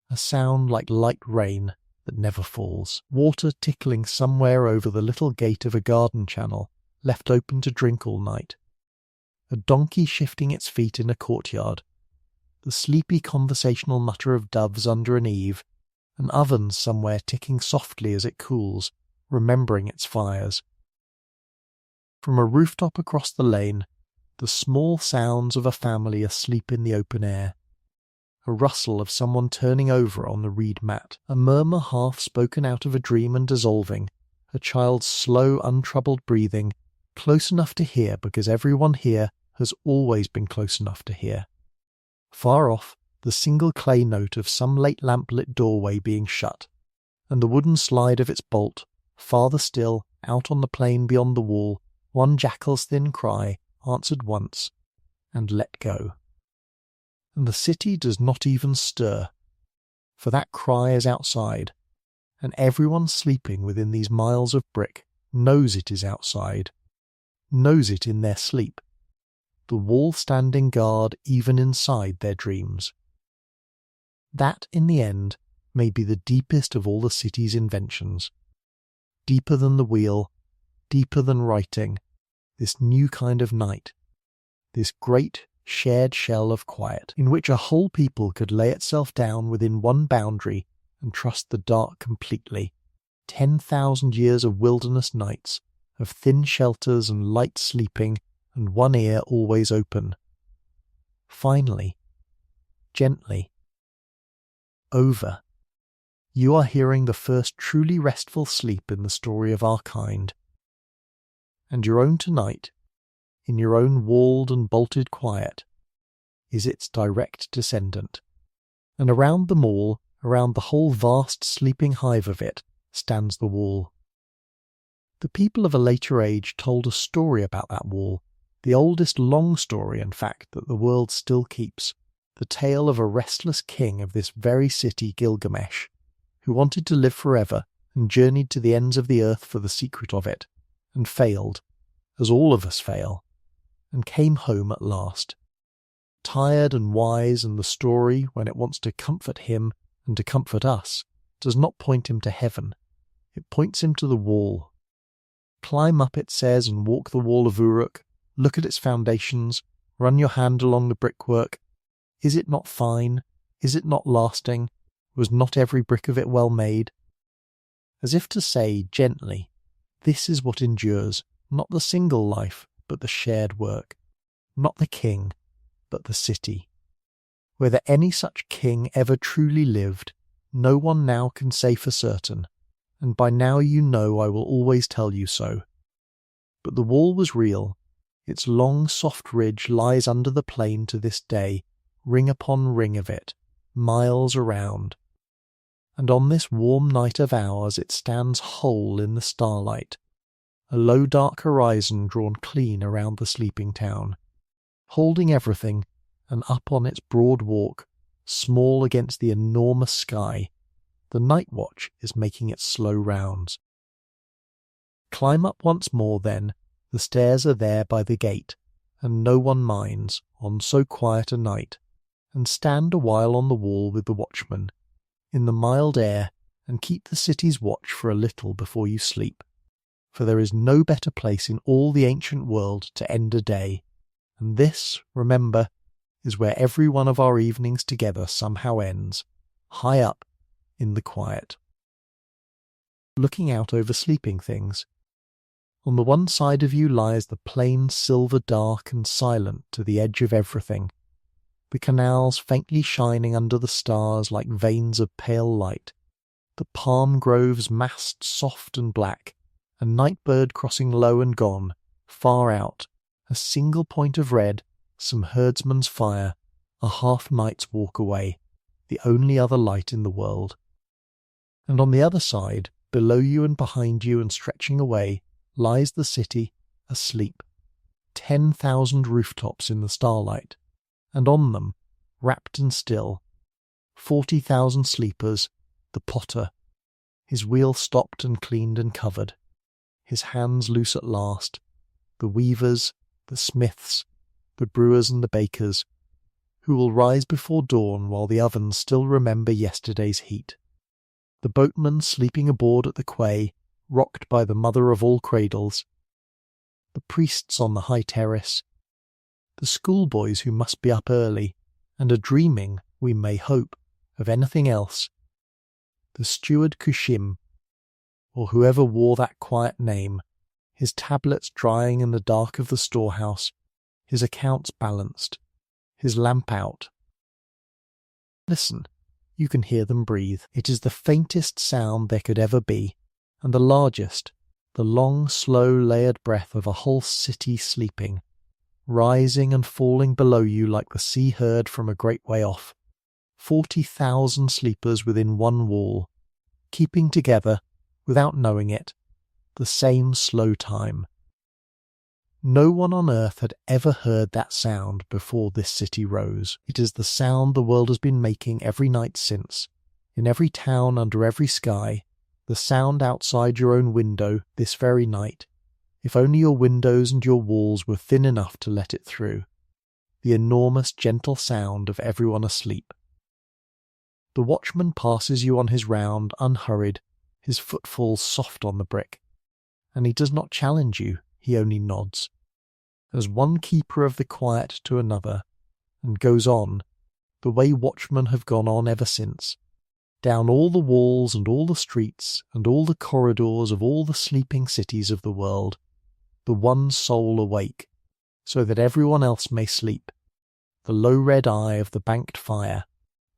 a sound like light rain that never falls. Water tickling somewhere over the little gate of a garden channel, left open to drink all night. A donkey shifting its feet in a courtyard, the sleepy conversational mutter of doves under an eave, an oven somewhere ticking softly as it cools, remembering its fires. From a rooftop across the lane, the small sounds of a family asleep in the open air. A rustle of someone turning over on the reed mat, a murmur half spoken out of a dream and dissolving, a child's slow, untroubled breathing, close enough to hear because everyone here has always been close enough to hear. Far off, the single clay note of some late lamplit doorway being shut, and the wooden slide of its bolt, farther still, out on the plain beyond the wall, one jackal's thin cry, answered once, and let go. And the city does not even stir, for that cry is outside, and everyone sleeping within these miles of brick knows it is outside, knows it in their sleep, the wall standing guard even inside their dreams. That, in the end, may be the deepest of all the city's inventions. Deeper than the wheel, deeper than writing, this new kind of night, this great shared shell of quiet, in which a whole people could lay itself down within one boundary and trust the dark completely. 10,000 years of wilderness nights, of thin shelters and light sleeping, and one ear always open. Finally, gently, over. You are hearing the first truly restful sleep in the story of our kind. And your own tonight, in your own walled and bolted quiet, is its direct descendant. And around them all, around the whole vast sleeping hive of it, stands the wall. The people of a later age told a story about that wall, the oldest long story, in fact, that the world still keeps, the tale of a restless king of this very city, Gilgamesh, who wanted to live forever and journeyed to the ends of the earth for the secret of it, and failed, as all of us fail, and came home at last. Tired and wise, and the story, when it wants to comfort him and to comfort us, does not point him to heaven. It points him to the wall. Climb up, it says, and walk the wall of Uruk, look at its foundations, run your hand along the brickwork. Is it not fine? Is it not lasting? Was not every brick of it well made? As if to say, gently, this is what endures, not the single life, but the shared work, not the king, but the city. Whether any such king ever truly lived, no one now can say for certain, and by now you know I will always tell you so. But the wall was real. Its long soft ridge lies under the plain to this day, ring upon ring of it, miles around. And on this warm night of ours it stands whole in the starlight, a low dark horizon drawn clean around the sleeping town, holding everything, and up on its broad walk, small against the enormous sky, the night watch is making its slow rounds. Climb up once more then, the stairs are there by the gate, and no one minds, on so quiet a night, and stand a while on the wall with the watchman, in the mild air, and keep the city's watch for a little before you sleep. For there is no better place in all the ancient world to end a day, and this, remember, is where every one of our evenings together somehow ends, high up in the quiet. Looking out over sleeping things. On the one side of you lies the plain silver dark and silent to the edge of everything, the canals faintly shining under the stars like veins of pale light, the palm groves massed soft and black, a night bird crossing low and gone, far out, a single point of red, some herdsman's fire, a half night's walk away, the only other light in the world. And on the other side, below you and behind you and stretching away, lies the city, asleep, 10,000 rooftops in the starlight, and on them, wrapped and still, 40,000 sleepers, the potter, his wheel stopped and cleaned and covered, his hands loose at last, the weavers, the smiths, the brewers and the bakers, who will rise before dawn while the ovens still remember yesterday's heat, the boatman sleeping aboard at the quay, rocked by the mother of all cradles, the priests on the high terrace, the schoolboys who must be up early, and are dreaming, we may hope, of anything else, the steward Kushim, or whoever wore that quiet name, his tablets drying in the dark of the storehouse, his accounts balanced, his lamp out. Listen, you can hear them breathe. It is the faintest sound there could ever be, and the largest, the long, slow, layered breath of a whole city sleeping, rising and falling below you like the sea heard from a great way off. 40,000 sleepers within one wall, keeping together, without knowing it, the same slow time. No one on earth had ever heard that sound before this city rose. It is the sound the world has been making every night since, in every town under every sky, the sound outside your own window this very night, if only your windows and your walls were thin enough to let it through, the enormous gentle sound of everyone asleep. The watchman passes you on his round unhurried, his footfalls soft on the brick, and he does not challenge you, he only nods, as one keeper of the quiet to another, and goes on, the way watchmen have gone on ever since, down all the walls and all the streets and all the corridors of all the sleeping cities of the world, the one soul awake, so that everyone else may sleep, the low red eye of the banked fire,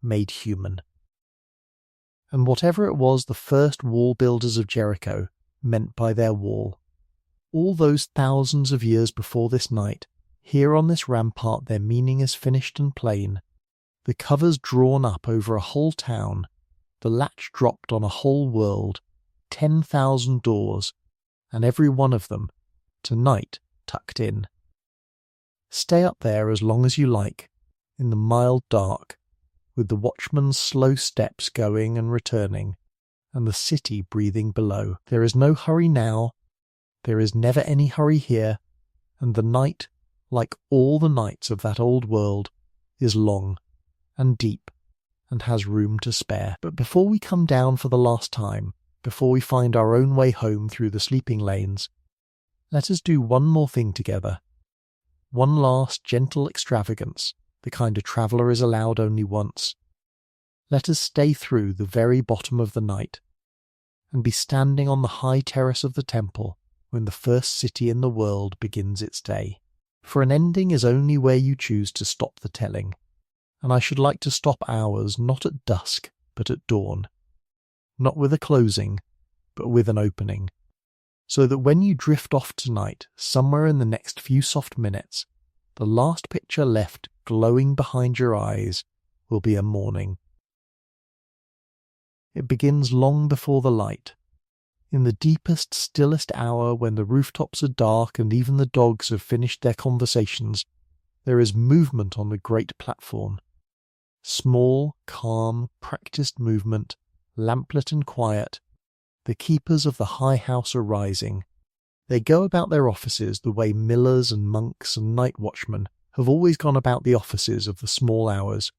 made human. And whatever it was the first wall builders of Jericho meant by their wall, all those thousands of years before this night, here on this rampart their meaning is finished and plain, the covers drawn up over a whole town, the latch dropped on a whole world, 10,000 doors, and every one of them, tonight, tucked in. Stay up there as long as you like, in the mild dark, with the watchman's slow steps going and returning, and the city breathing below. There is no hurry now, there is never any hurry here, and the night, like all the nights of that old world, is long and deep and has room to spare. But before we come down for the last time, before we find our own way home through the sleeping lanes, let us do one more thing together. One last gentle extravagance, the kind a traveller is allowed only once. Let us stay through the very bottom of the night, and be standing on the high terrace of the temple when the first city in the world begins its day. For an ending is only where you choose to stop the telling, and I should like to stop ours not at dusk but at dawn, not with a closing but with an opening, so that when you drift off tonight, somewhere in the next few soft minutes, the last picture left glowing behind your eyes will be a morning. It begins long before the light, in the deepest, stillest hour when the rooftops are dark and even the dogs have finished their conversations. There is movement on the great platform. Small, calm, practised movement, lamplit and quiet. The keepers of the high house are rising. They go about their offices the way millers and monks and night watchmen have always gone about the offices of the small hours,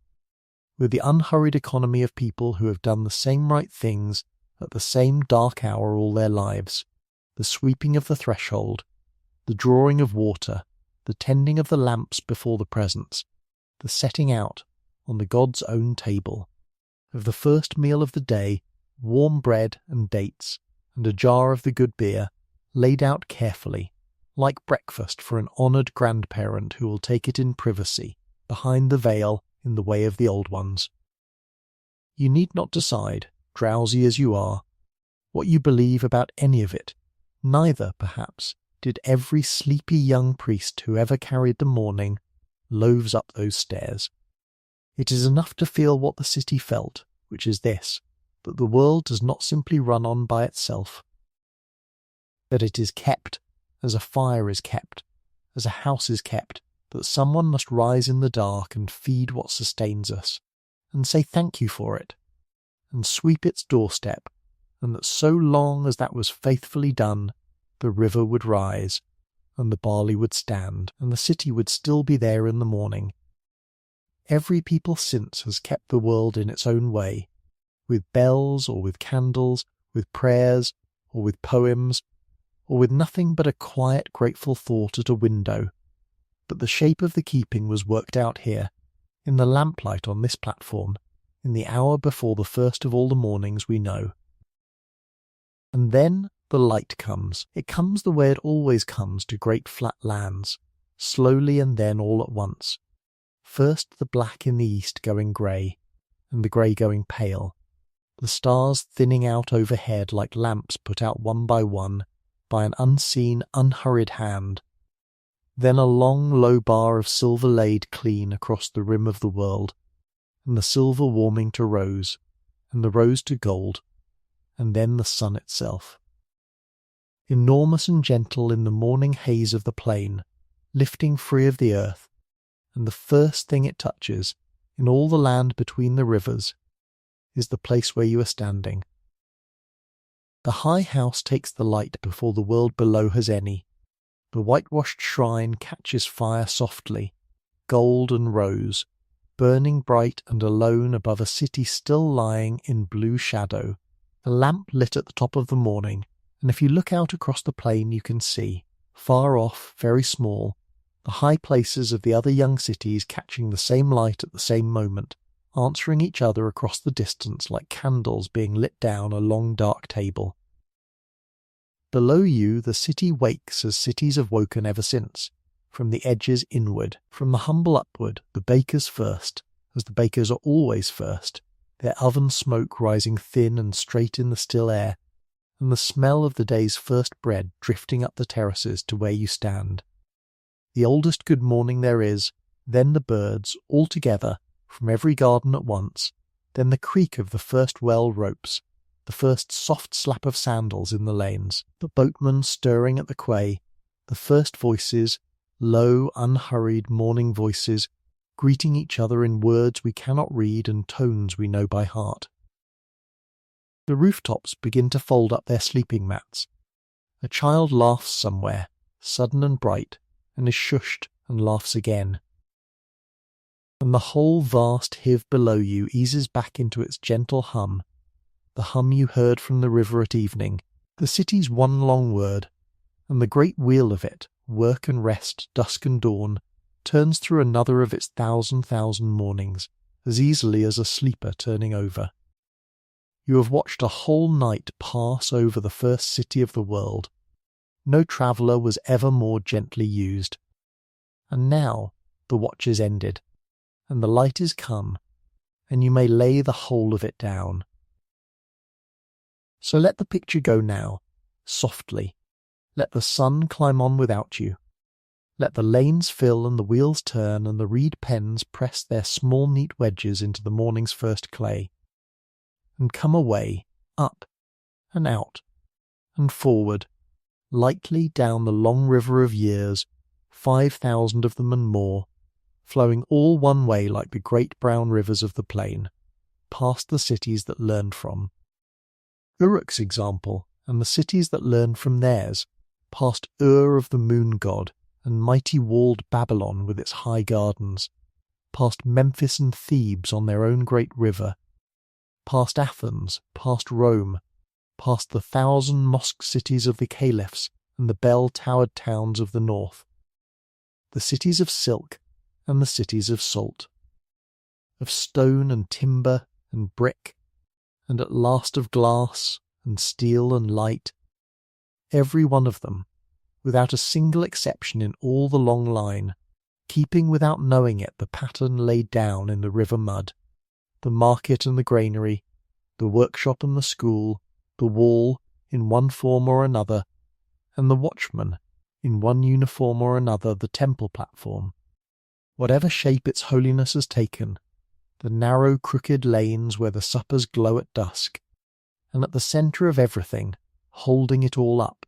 with the unhurried economy of people who have done the same right things at the same dark hour all their lives, the sweeping of the threshold, the drawing of water, the tending of the lamps before the presence, the setting out, on the God's own table, of the first meal of the day, warm bread and dates, and a jar of the good beer, laid out carefully, like breakfast for an honoured grandparent who will take it in privacy, behind the veil in the way of the old ones. You need not decide, drowsy as you are, what you believe about any of it. Neither, perhaps, did every sleepy young priest who ever carried the morning loaves up those stairs. It is enough to feel what the city felt, which is this, that the world does not simply run on by itself, that it is kept as a fire is kept, as a house is kept, that someone must rise in the dark and feed what sustains us, and say thank you for it, and sweep its doorstep, and that so long as that was faithfully done, the river would rise, and the barley would stand, and the city would still be there in the morning. Every people since has kept the world in its own way, with bells or with candles, with prayers or with poems, or with nothing but a quiet grateful thought at a window. But the shape of the keeping was worked out here, in the lamplight on this platform, in the hour before the first of all the mornings we know. And then the light comes. It comes the way it always comes to great flat lands, slowly and then all at once. First the black in the east going grey, and the grey going pale, the stars thinning out overhead like lamps put out one by an unseen, unhurried hand. Then a long, low bar of silver laid clean across the rim of the world, and the silver warming to rose, and the rose to gold, and then the sun itself. Enormous and gentle in the morning haze of the plain, lifting free of the earth, and the first thing it touches, in all the land between the rivers, is the place where you are standing. The high house takes the light before the world below has any. The whitewashed shrine catches fire softly, gold and rose, burning bright and alone above a city still lying in blue shadow, the lamp lit at the top of the morning, and if you look out across the plain you can see, far off, very small, the high places of the other young cities catching the same light at the same moment, answering each other across the distance like candles being lit down a long dark table. Below you the city wakes as cities have woken ever since, from the edges inward, from the humble upward, the bakers first, as the bakers are always first, their oven smoke rising thin and straight in the still air, and the smell of the day's first bread drifting up the terraces to where you stand. The oldest good morning there is, then the birds, all together, from every garden at once, then the creak of the first well ropes, the first soft slap of sandals in the lanes, the boatmen stirring at the quay, the first voices, low, unhurried morning voices, greeting each other in words we cannot read and tones we know by heart. The rooftops begin to fold up their sleeping mats. A child laughs somewhere, sudden and bright, and is shushed and laughs again. And the whole vast hive below you eases back into its gentle hum, the hum you heard from the river at evening, the city's one long word, and the great wheel of it, work and rest, dusk and dawn, turns through another of its thousand mornings, as easily as a sleeper turning over. You have watched a whole night pass over the first city of the world. No traveller was ever more gently used. And now the watch is ended, and the light is come, and you may lay the whole of it down. So let the picture go now, softly. Let the sun climb on without you. Let the lanes fill and the wheels turn and the reed pens press their small neat wedges into the morning's first clay. And come away, up and out and forward, lightly down the long river of years, 5,000 of them and more, flowing all one way like the great brown rivers of the plain, past the cities that learned from Uruk's example, and the cities that learned from theirs, past of the moon god, and mighty walled Babylon with its high gardens, past Memphis and Thebes on their own great river, past Athens, past Rome, past the 1,000 mosque cities of the caliphs and the bell-towered towns of the north, the cities of silk and the cities of salt, of stone and timber and brick, and at last of glass and steel and light, every one of them, without a single exception in all the long line, keeping without knowing it the pattern laid down in the river mud, the market and the granary, the workshop and the school, the wall in one form or another, and the watchman in one uniform or another the temple platform. Whatever shape its holiness has taken, the narrow crooked lanes where the suppers glow at dusk, and at the centre of everything, holding it all up,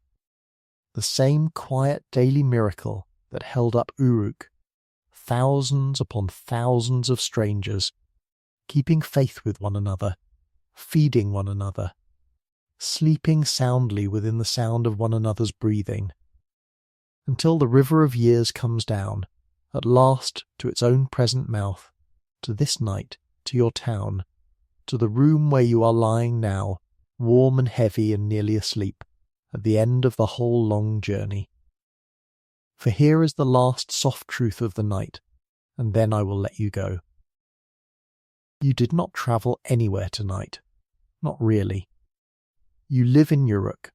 the same quiet daily miracle that held up Uruk, thousands upon thousands of strangers, keeping faith with one another, feeding one another, sleeping soundly within the sound of one another's breathing, until the river of years comes down, at last to its own present mouth, to this night, to your town, to the room where you are lying now, warm and heavy and nearly asleep, at the end of the whole long journey. For here is the last soft truth of the night, and then I will let you go. You did not travel anywhere tonight, not really. You live in Uruk.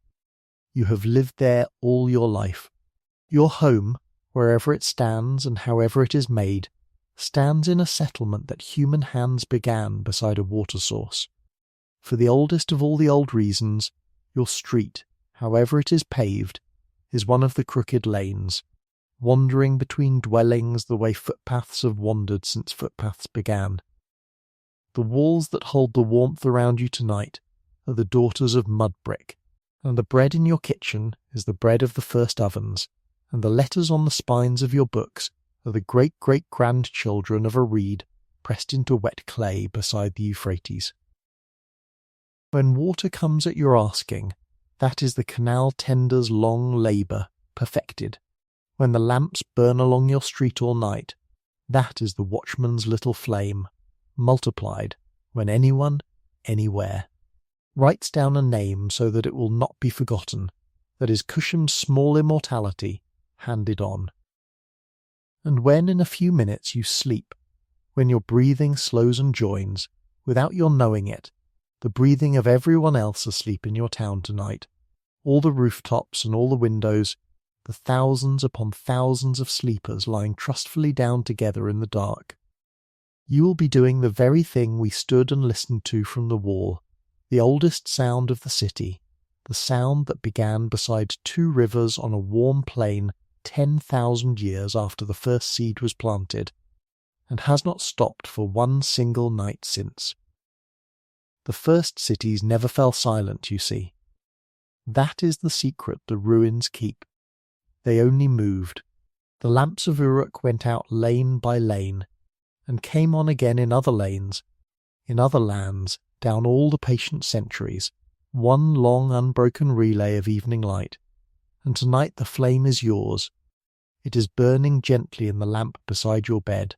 You have lived there all your life. Your home, wherever it stands and however it is made, stands in a settlement that human hands began beside a water source. For the oldest of all the old reasons, your street, however it is paved, is one of the crooked lanes, wandering between dwellings the way footpaths have wandered since footpaths began. The walls that hold the warmth around you tonight are the daughters of mud brick, and the bread in your kitchen is the bread of the first ovens, and the letters on the spines of your books are the great-great-grandchildren of a reed pressed into wet clay beside the Euphrates. When water comes at your asking, that is the canal tender's long labour perfected. When the lamps burn along your street all night, that is the watchman's little flame, multiplied, when anyone, anywhere, writes down a name so that it will not be forgotten, that is Cusham's small immortality handed on. And when in a few minutes you sleep, when your breathing slows and joins, without your knowing it, the breathing of everyone else asleep in your town tonight, all the rooftops and all the windows, the thousands upon thousands of sleepers lying trustfully down together in the dark, you will be doing the very thing we stood and listened to from the wall, the oldest sound of the city, the sound that began beside two rivers on a warm plain 10,000 years after the first seed was planted, and has not stopped for one single night since. The first cities never fell silent, you see. That is the secret the ruins keep. They only moved. The lamps of Uruk went out lane by lane, and came on again in other lanes, in other lands, down all the patient centuries, one long unbroken relay of evening light, and tonight the flame is yours. It is burning gently in the lamp beside your bed,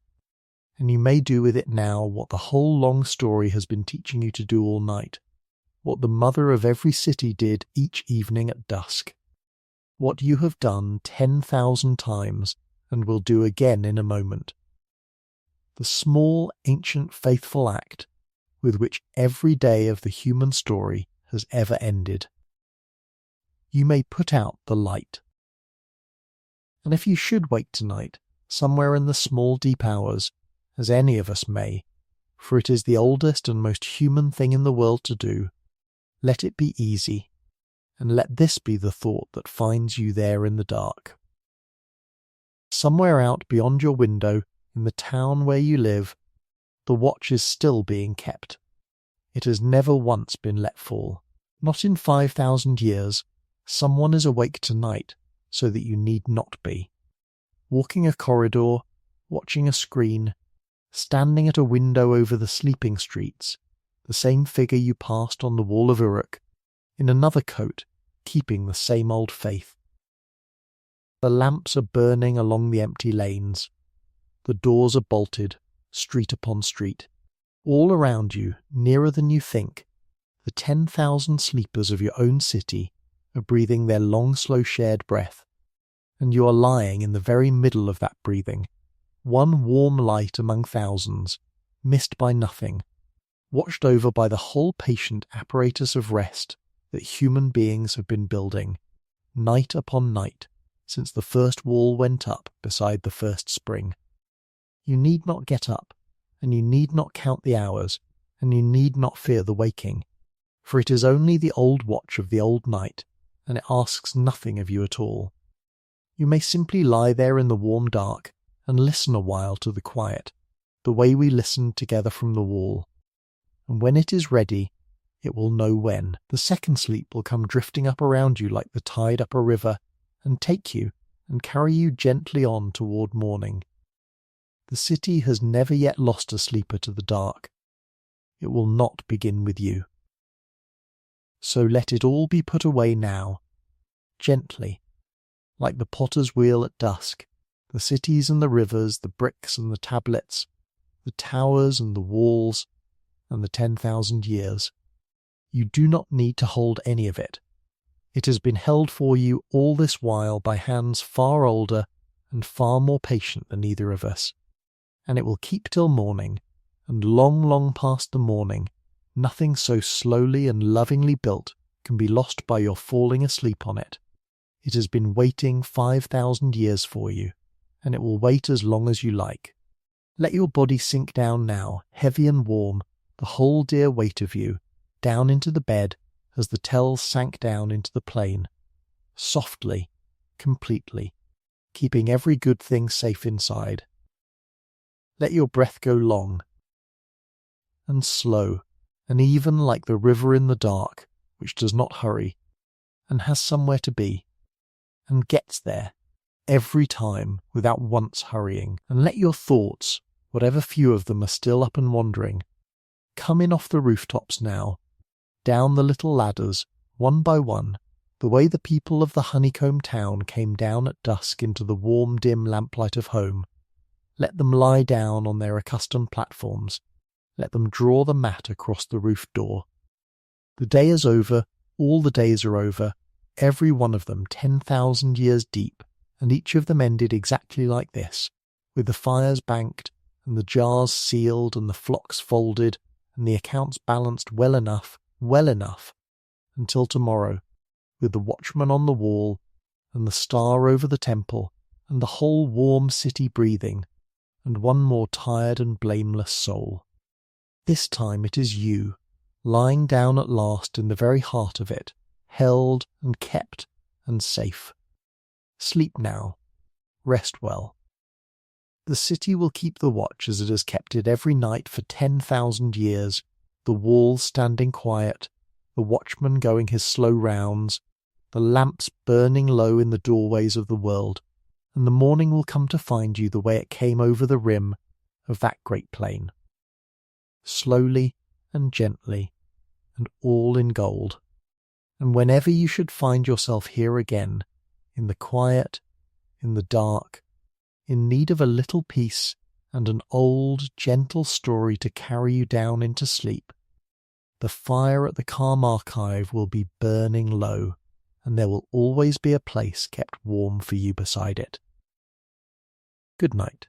and you may do with it now what the whole long story has been teaching you to do all night, what the mother of every city did each evening at dusk, what you have done 10,000 times and will do again in a moment. The small, ancient, faithful act with which every day of the human story has ever ended. You may put out the light. And if you should wake tonight, somewhere in the small deep hours, as any of us may, for it is the oldest and most human thing in the world to do, let it be easy, and let this be the thought that finds you there in the dark. Somewhere out beyond your window, in the town where you live, the watch is still being kept. It has never once been let fall. Not in 5,000 years. Someone is awake tonight, so that you need not be. Walking a corridor, watching a screen, standing at a window over the sleeping streets, the same figure you passed on the wall of Uruk, in another coat, keeping the same old faith. The lamps are burning along the empty lanes. The doors are bolted, street upon street. All around you, nearer than you think, the 10,000 sleepers of your own city are breathing their long, slow shared breath, and you are lying in the very middle of that breathing, one warm light among thousands, missed by nothing, watched over by the whole patient apparatus of rest that human beings have been building, night upon night, since the first wall went up beside the first spring. You need not get up, and you need not count the hours, and you need not fear the waking, for it is only the old watch of the old night, and it asks nothing of you at all. You may simply lie there in the warm dark and listen a while to the quiet, the way we listened together from the wall. And when it is ready, it will know when. The second sleep will come drifting up around you like the tide up a river, and take you and carry you gently on toward morning. The city has never yet lost a sleeper to the dark. It will not begin with you. So let it all be put away now, gently, like the potter's wheel at dusk, the cities and the rivers, the bricks and the tablets, the towers and the walls, and the 10,000 years. You do not need to hold any of it. It has been held for you all this while by hands far older and far more patient than either of us, and it will keep till morning, and long, long past the morning, nothing so slowly and lovingly built can be lost by your falling asleep on it. It has been waiting 5,000 years for you, and it will wait as long as you like. Let your body sink down now, heavy and warm, the whole dear weight of you, down into the bed as the tells sank down into the plain, softly, completely, keeping every good thing safe inside. Let your breath go long and slow, and even like the river in the dark, which does not hurry, and has somewhere to be, and gets there every time without once hurrying. And let your thoughts, whatever few of them are still up and wandering, come in off the rooftops now, down the little ladders, one by one, the way the people of the honeycomb town came down at dusk into the warm, dim lamplight of home. Let them lie down on their accustomed platforms. Let them draw the mat across the roof door. The day is over, all the days are over, every one of them 10,000 years deep, and each of them ended exactly like this, with the fires banked, and the jars sealed, and the flocks folded, and the accounts balanced well enough, until tomorrow, with the watchman on the wall, and the star over the temple, and the whole warm city breathing, and one more tired and blameless soul. This time it is you, lying down at last in the very heart of it, held and kept and safe. Sleep now. Rest well. The city will keep the watch as it has kept it every night for 10,000 years, the walls standing quiet, the watchman going his slow rounds, the lamps burning low in the doorways of the world, and the morning will come to find you the way it came over the rim of that great plain. Slowly and gently, and all in gold. And whenever you should find yourself here again, in the quiet, in the dark, in need of a little peace and an old, gentle story to carry you down into sleep, the fire at the Calm Archive will be burning low, and there will always be a place kept warm for you beside it. Good night.